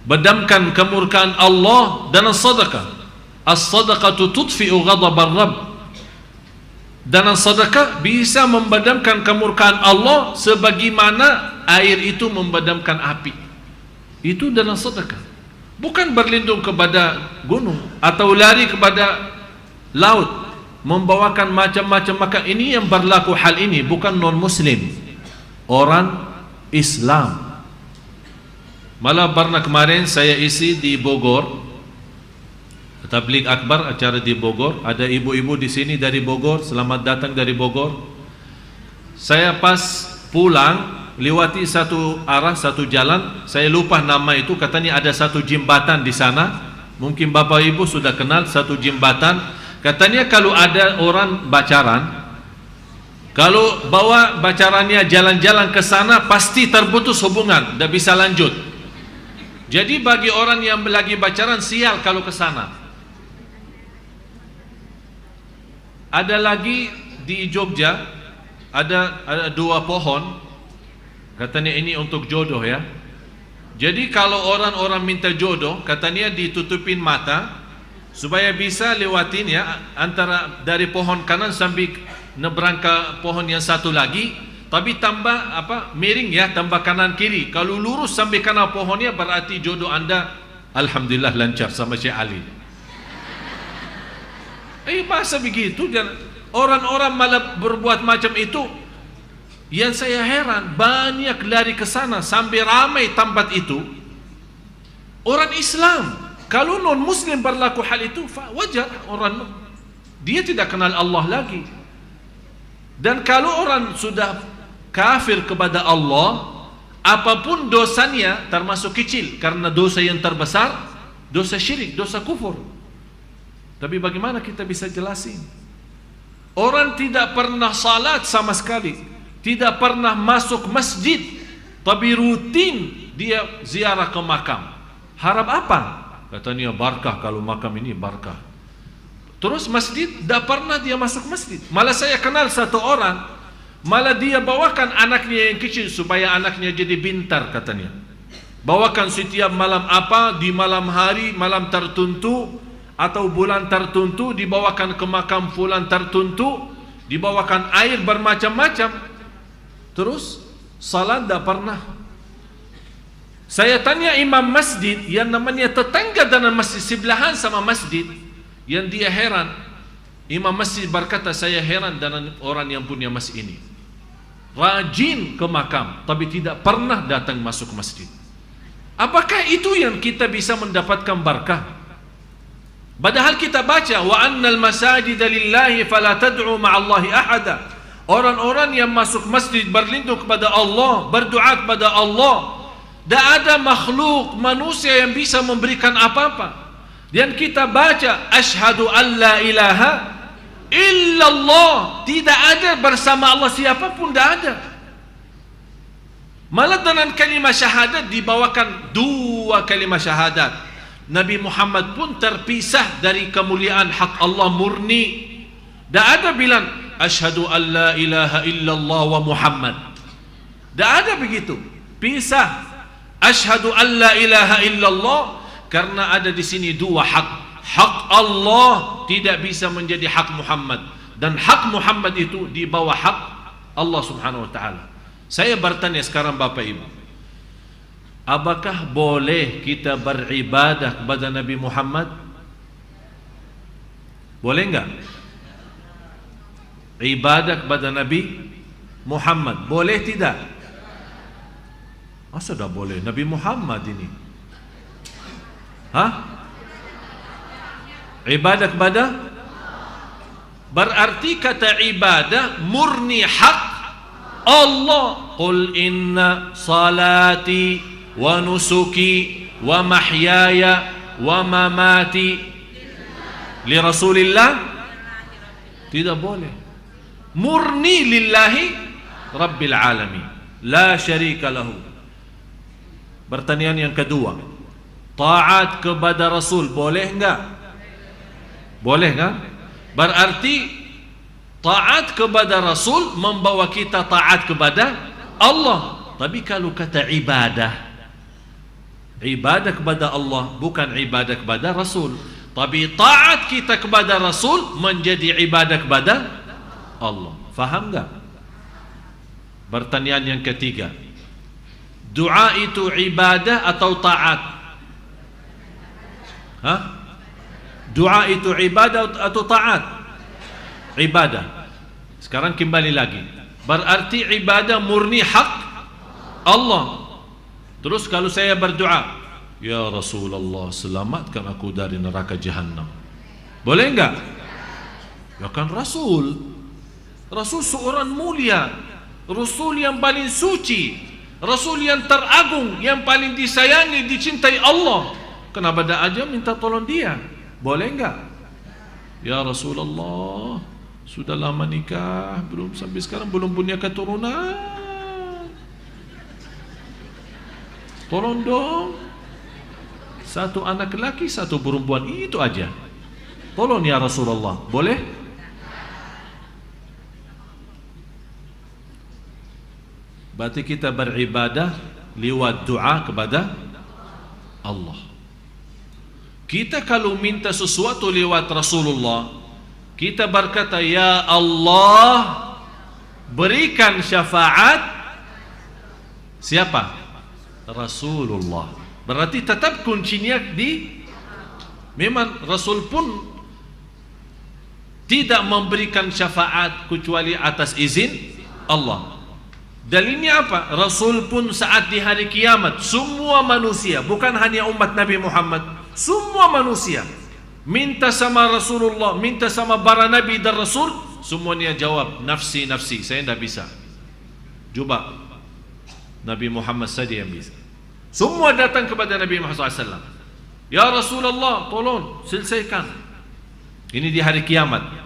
padamkan kemurkaan Allah dengan sedekah. As-sadaqatu tudfi'u ghadab ar-rabb. Dan sedekah bisa memadamkan kemurkaan Allah sebagaimana air itu memadamkan api. Itu dalam sedekah. Bukan berlindung kepada gunung atau lari kepada laut, membawakan macam-macam. Maka ini yang berlaku hal ini bukan non-muslim, orang Islam. Malah pernah kemarin saya isi di Bogor, Tabligh Akbar, acara di Bogor. Ada ibu-ibu di sini dari Bogor, selamat datang dari Bogor. Saya pas pulang lewati satu arah, satu jalan, saya lupa nama itu, katanya ada satu jembatan di sana. Mungkin Bapak Ibu sudah kenal satu jembatan. Katanya kalau ada orang bacaran, kalau bawa bacarannya jalan-jalan ke sana pasti terputus hubungan, tidak bisa lanjut. Jadi bagi orang yang lagi bacaran sial kalau ke sana. Ada lagi di Jogja, ada dua pohon, katanya ini untuk jodoh ya. Jadi kalau orang-orang minta jodoh, katanya ditutupin mata supaya bisa lewatin ya, antara dari pohon kanan sampai nebrang ke pohon yang satu lagi, tapi tambah miring ya, tambah kanan kiri. Kalau lurus sampai kanan pohonnya berarti jodoh Anda alhamdulillah lancar sama Syekh Ali. Masa begitu? Orang-orang malah berbuat macam itu. Yang saya heran, banyak lari ke sana sampai ramai tempat itu orang Islam. Kalau non-muslim berlaku hal itu, wajar. Orang dia tidak kenal Allah lagi. Dan kalau orang sudah kafir kepada Allah, apapun dosanya termasuk kecil, karena dosa yang terbesar dosa syirik, dosa kufur. Tapi bagaimana kita bisa jelasin? Orang tidak pernah salat sama sekali, tidak pernah masuk masjid, tapi rutin dia ziarah ke makam. Harap apa? Katanya barakah, kalau makam ini barakah. Terus masjid, tidak pernah dia masuk masjid. Malah saya kenal satu orang, malah dia bawakan anaknya yang kecil supaya anaknya jadi pintar katanya. Bawakan setiap malam di malam hari, malam tertentu atau bulan tertentu, dibawakan ke makam fulan tertentu, dibawakan air bermacam-macam. Terus salat tidak pernah. Saya tanya imam masjid yang namanya tetangga dengan masjid, sebelahan sama masjid, yang dia heran. Imam masjid berkata, saya heran dengan orang yang punya masjid ini, rajin ke makam tapi tidak pernah datang masuk masjid. Apakah itu yang kita bisa mendapatkan barakah? Padahal kita baca wa annal masajida lillahi fala tad'u ma'allahi ahada. Orang-orang yang masuk masjid berlindung kepada Allah, berdoa kepada Allah. Tak ada makhluk manusia yang bisa memberikan apa-apa. Dan kita baca asyhadu an la ilaha illallah, tidak ada bersama Allah siapapun, tidak ada. Malah dengan kalimat syahadat dibawakan dua kalimat syahadat. Nabi Muhammad pun terpisah dari kemuliaan hak Allah murni. Tak ada bilang asyhadu an la ilaha illallah wa Muhammad. Tak ada begitu. Pisah. Asyhadu an la ilaha illallah, karena ada di sini dua hak. Hak Allah tidak bisa menjadi hak Muhammad, dan hak Muhammad itu di bawah hak Allah Subhanahu wa taala. Saya bertanya sekarang Bapak Ibu, apakah boleh kita beribadah kepada Nabi Muhammad? Boleh enggak? Ibadah kepada Nabi Muhammad boleh tidak? Masa dah boleh? Nabi Muhammad ini ibadah kepada, berarti kata ibadah murni hak Allah. Qul inna salati wa nusuki wa mahyaya wa mamati li Rasulillah. Tidak boleh. murni lillahi rabbil alamin, la syarika lahu. Pertanyaan yang kedua, taat kepada Rasul boleh enggak? Boleh kan? Berarti taat kepada Rasul membawa kita taat kepada Allah. Tapi kalau kata ibadah, ibadah kepada Allah bukan ibadah kepada Rasul. Tapi taat kita kepada Rasul menjadi ibadah kepada Allah. Faham enggak? Pertanyaan yang ketiga, doa itu ibadah atau taat? Hah? Doa itu ibadah atau taat? Ibadah. Sekarang kembali lagi, berarti ibadah murni hak Allah. Terus kalau saya berdoa, ya Rasulullah, selamatkan aku dari neraka Jahannam, boleh enggak? Ya kan Rasul seorang mulia, Rasul yang paling suci, Rasul yang teragung, yang paling disayangi, dicintai Allah. Kenapa dah aja minta tolong dia? Boleh enggak? Ya Rasulullah, sudah lama nikah, belum sampai sekarang belum punya keturunan, tolong dong, satu anak laki, satu perempuan, itu aja. Tolong ya Rasulullah, boleh? Berarti kita beribadah lewat doa kepada Allah. Kita kalau minta sesuatu lewat Rasulullah, kita berkata, ya Allah, berikan syafaat siapa? Rasulullah. Berarti tetap kuncinya di, memang Rasul pun tidak memberikan syafaat kecuali atas izin Allah. Dalilnya apa? Rasul pun saat di hari kiamat, semua manusia, bukan hanya umat Nabi Muhammad, semua manusia minta sama Rasulullah, minta sama para Nabi dan Rasul, semuanya jawab, nafsi, nafsi, saya tidak bisa. Coba Nabi Muhammad saja yang bisa. Semua datang kepada Nabi Muhammad SAW, ya Rasulullah, tolong selesaikan. Ini di hari kiamat.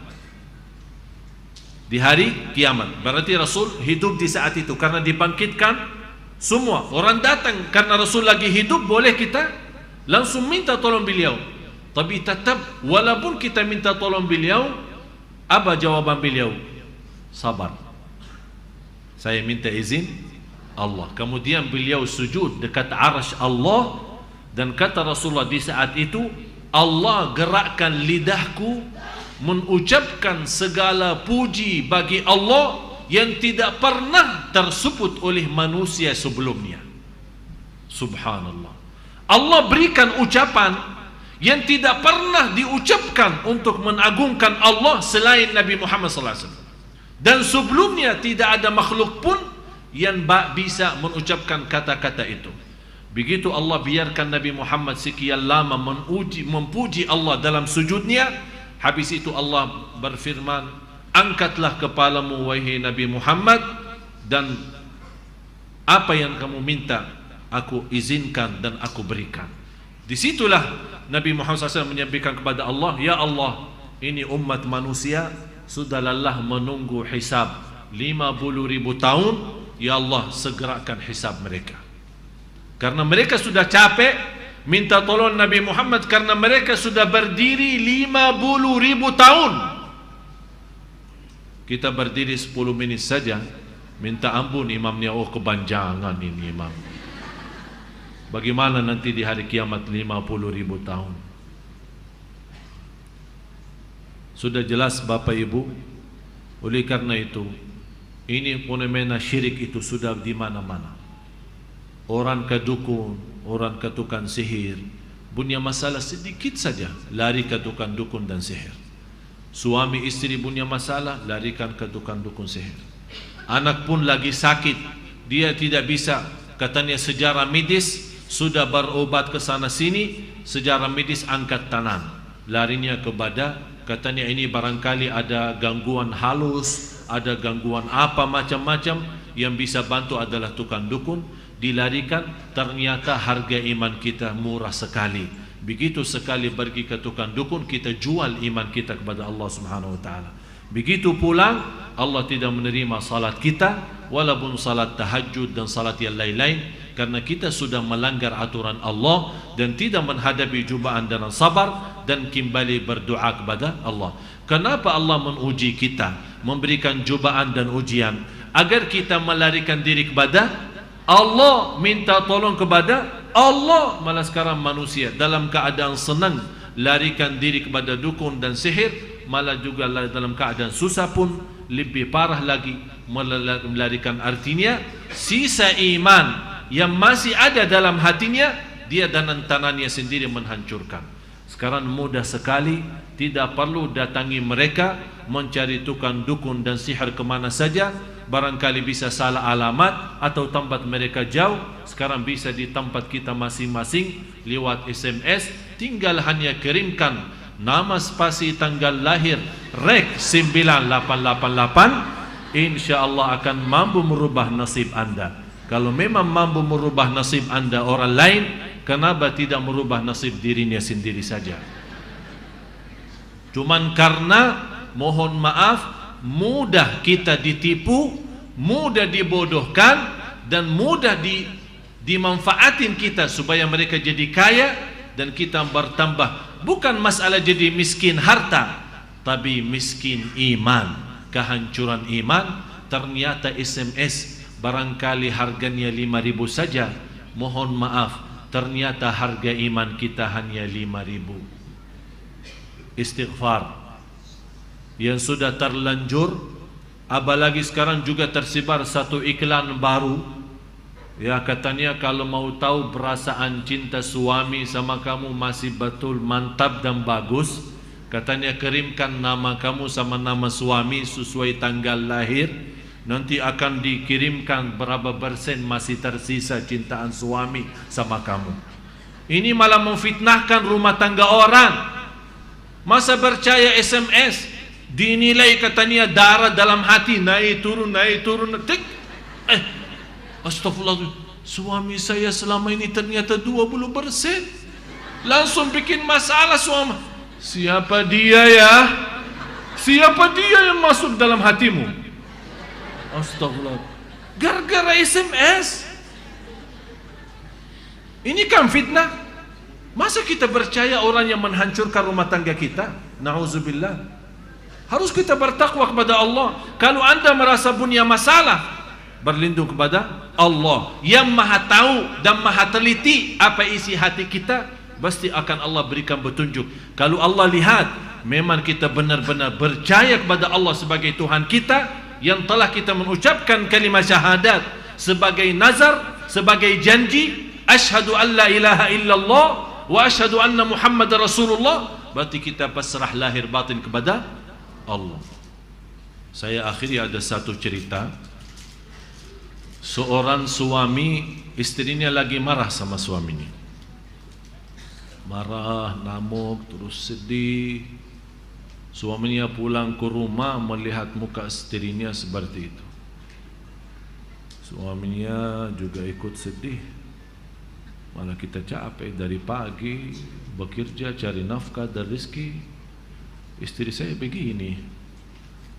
Di hari kiamat, berarti Rasul hidup di saat itu, karena dibangkitkan semua orang datang karena Rasul lagi hidup, boleh kita langsung minta tolong beliau. Tapi tetap walaupun kita minta tolong beliau, apa jawaban beliau? Sabar, saya minta izin Allah. Kemudian beliau sujud dekat arasy Allah, dan kata Rasulullah di saat itu, Allah gerakkan lidahku mengucapkan segala puji bagi Allah yang tidak pernah tersebut oleh manusia sebelumnya. Subhanallah. Allah berikan ucapan yang tidak pernah diucapkan untuk mengagungkan Allah selain Nabi Muhammad SAW. Dan sebelumnya tidak ada makhluk pun yang bisa mengucapkan kata-kata itu. Begitu Allah biarkan Nabi Muhammad sekian lama memuji Allah dalam sujudnya. Habis itu Allah berfirman, angkatlah kepalamu wahai Nabi Muhammad, dan apa yang kamu minta aku izinkan dan aku berikan. Disitulah Nabi Muhammad SAW menyampaikan kepada Allah, ya Allah, ini umat manusia sudah lelah menunggu hisab 50.000 tahun, ya Allah segerakan hisab mereka. Karena mereka sudah capek minta tolong Nabi Muhammad, karena mereka sudah berdiri 50.000 tahun. Kita berdiri 10 menit saja minta ampun imamnya, oh kebanjangan ini imam. Bagaimana nanti di hari kiamat 50.000 tahun? Sudah jelas Bapak Ibu. Oleh karena itu, ini fenomena syirik itu sudah di mana-mana. Orang ke dukun, orang ke tukang sihir, punya masalah sedikit saja lari ke tukang dukun dan sihir. Suami istri punya masalah, larikan ke tukang dukun sihir. Anak pun lagi sakit, dia tidak bisa, katanya sejarah medis, sudah berobat ke sana sini, sejarah medis angkat tangan, larinya kepada, katanya ini barangkali ada gangguan halus, ada gangguan apa macam-macam, yang bisa bantu adalah tukang dukun. Dilarikan, ternyata harga iman kita murah sekali. Begitu sekali pergi ke tukang dukun, kita jual iman kita kepada Allah Subhanahu wa taala. Begitu pulang, Allah tidak menerima salat kita, walaupun salat tahajud dan salat yang lain-lain, karena kita sudah melanggar aturan Allah dan tidak menghadapi cubaan dengan sabar dan kembali berdoa kepada Allah. Kenapa Allah menguji kita, memberikan cubaan dan ujian? Agar kita melarikan diri kepada Allah, minta tolong kepada Allah. Malah sekarang manusia dalam keadaan senang larikan diri kepada dukun dan sihir, malah juga dalam keadaan susah pun lebih parah lagi melarikan. Artinya sisa iman yang masih ada dalam hatinya, dia dan tangannya sendiri menghancurkan. Sekarang mudah sekali, tidak perlu datangi mereka, mencari tukang dukun dan sihir kemana saja. Barangkali bisa salah alamat atau tempat mereka jauh. Sekarang bisa di tempat kita masing-masing lewat SMS. Tinggal hanya kirimkan nama spasi tanggal lahir rek 9888, insyaallah akan mampu merubah nasib anda. Kalau memang mampu merubah nasib anda orang lain, kenapa tidak merubah nasib dirinya sendiri saja? Cuman karena mohon maaf, mudah kita ditipu, mudah dibodohkan, dan mudah dimanfaatin kita supaya mereka jadi kaya dan kita bertambah. Bukan masalah jadi miskin harta, tapi miskin iman, kehancuran iman. Ternyata SMS barangkali harganya 5.000 saja. Mohon maaf, ternyata harga iman kita hanya 5.000. Istighfar yang sudah terlanjur, apalagi sekarang juga tersebar satu iklan baru. Ya, katanya kalau mau tahu perasaan cinta suami sama kamu masih betul mantap dan bagus, katanya kirimkan nama kamu sama nama suami sesuai tanggal lahir, nanti akan dikirimkan berapa persen masih tersisa cintaan suami sama kamu. Ini malah memfitnahkan rumah tangga orang. Masa percaya SMS? Dinilai katanya darah dalam hati naik turun tik. Astagfirullah, suami saya selama ini ternyata 20%. Langsung bikin masalah suami. Siapa dia ya? Siapa dia yang masuk dalam hatimu? Astagfirullah, gara-gara SMS. Ini kan fitnah. Masa kita percaya orang yang menghancurkan rumah tangga kita? Na'udzubillah. Harus kita bertakwa kepada Allah. Kalau anda merasa punya masalah, berlindung kepada Allah yang maha tahu dan maha teliti apa isi hati kita. Pasti akan Allah berikan petunjuk. Kalau Allah lihat memang kita benar-benar percaya kepada Allah sebagai Tuhan kita, yang telah kita mengucapkan kalimat syahadat sebagai nazar, sebagai janji, asyhadu an la ilaha illallah wa asyhadu anna Muhammad Rasulullah, berarti kita pasrah lahir batin kepada Allah. Saya akhiri ada satu cerita. Seorang suami, istrinya lagi marah sama suaminya. Marah, ngamuk, terus sedih. Suaminya pulang ke rumah melihat muka istrinya seperti itu. Suaminya juga ikut sedih. Malah kita capek dari pagi bekerja cari nafkah dan rezeki. Istri saya begini.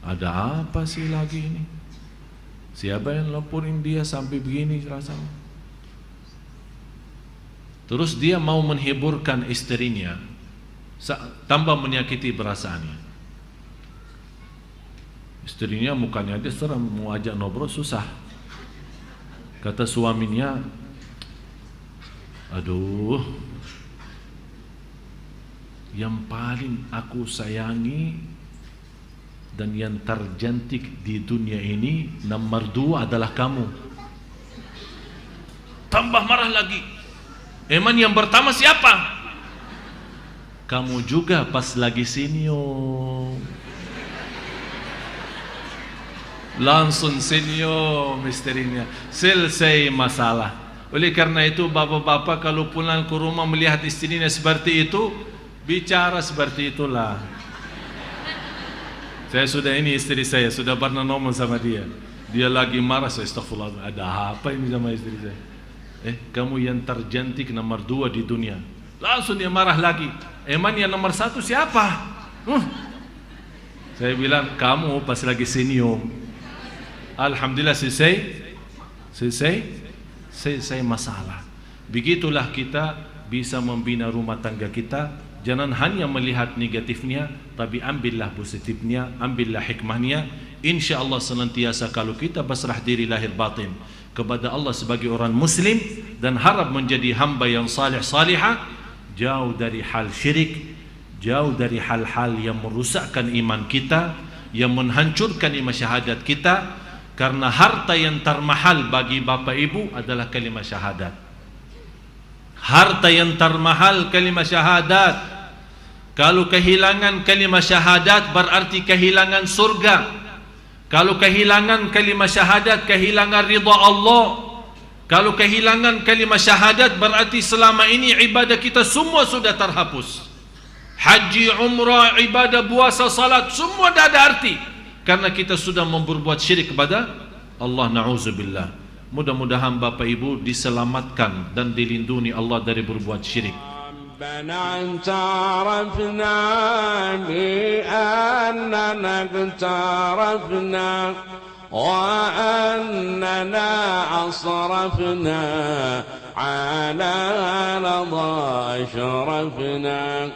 Ada apa sih lagi ini? Siapa yang laporin dia sampai begini rasanya? Terus dia mau menghiburkan istrinya, tambah menyakiti perasaannya. Istrinya mukanya dia seram, mau ajak ngobrol susah. Kata suaminya, aduh, yang paling aku sayangi dan yang tercantik di dunia ini nomor 2 adalah kamu. Tambah marah lagi. Emang yang pertama siapa? Kamu juga pas lagi senyum. Langsung senyum istrinya. Selesai masalah. Oleh karena itu bapak-bapak kalau pulang ke rumah melihat istrinya seperti itu, bicara seperti itulah. Saya sudah ini istri saya, sudah pernah ngomong sama dia. Dia lagi marah, saya astagfirullah, ada apa ini sama istri saya? Kamu yang tercantik nomor 2 di dunia. Langsung dia marah lagi. Emang yang nomor 1 siapa? Saya bilang kamu pas lagi senyum, alhamdulillah selesai masalah. Begitulah kita bisa membina rumah tangga kita. Jangan hanya melihat negatifnya, tapi ambillah positifnya, ambillah hikmahnya. InsyaAllah senantiasa kalau kita berserah diri lahir batin kepada Allah sebagai orang muslim dan harap menjadi hamba yang salih-salihah, jauh dari hal syirik, jauh dari hal-hal yang merusakkan iman kita, yang menghancurkan iman syahadat kita. Karena harta yang termahal bagi bapa ibu adalah kalimat syahadat. Harta yang termahal kalimat syahadat. Kalau kehilangan kalimat syahadat berarti kehilangan surga. Kalau kehilangan kalimat syahadat, kehilangan ridha Allah. Kalau kehilangan kalimat syahadat berarti selama ini ibadah kita semua sudah terhapus. Haji, umrah, ibadah, puasa, salat, semua dah ada arti. Karena kita sudah memperbuat syirik kepada Allah, na'udzubillah. Mudah-mudahan Bapak Ibu diselamatkan dan dilindungi Allah dari berbuat syirik. ربنا اعترفنا بأننا اقترفنا وأننا أصرفنا على رضا أشرفنا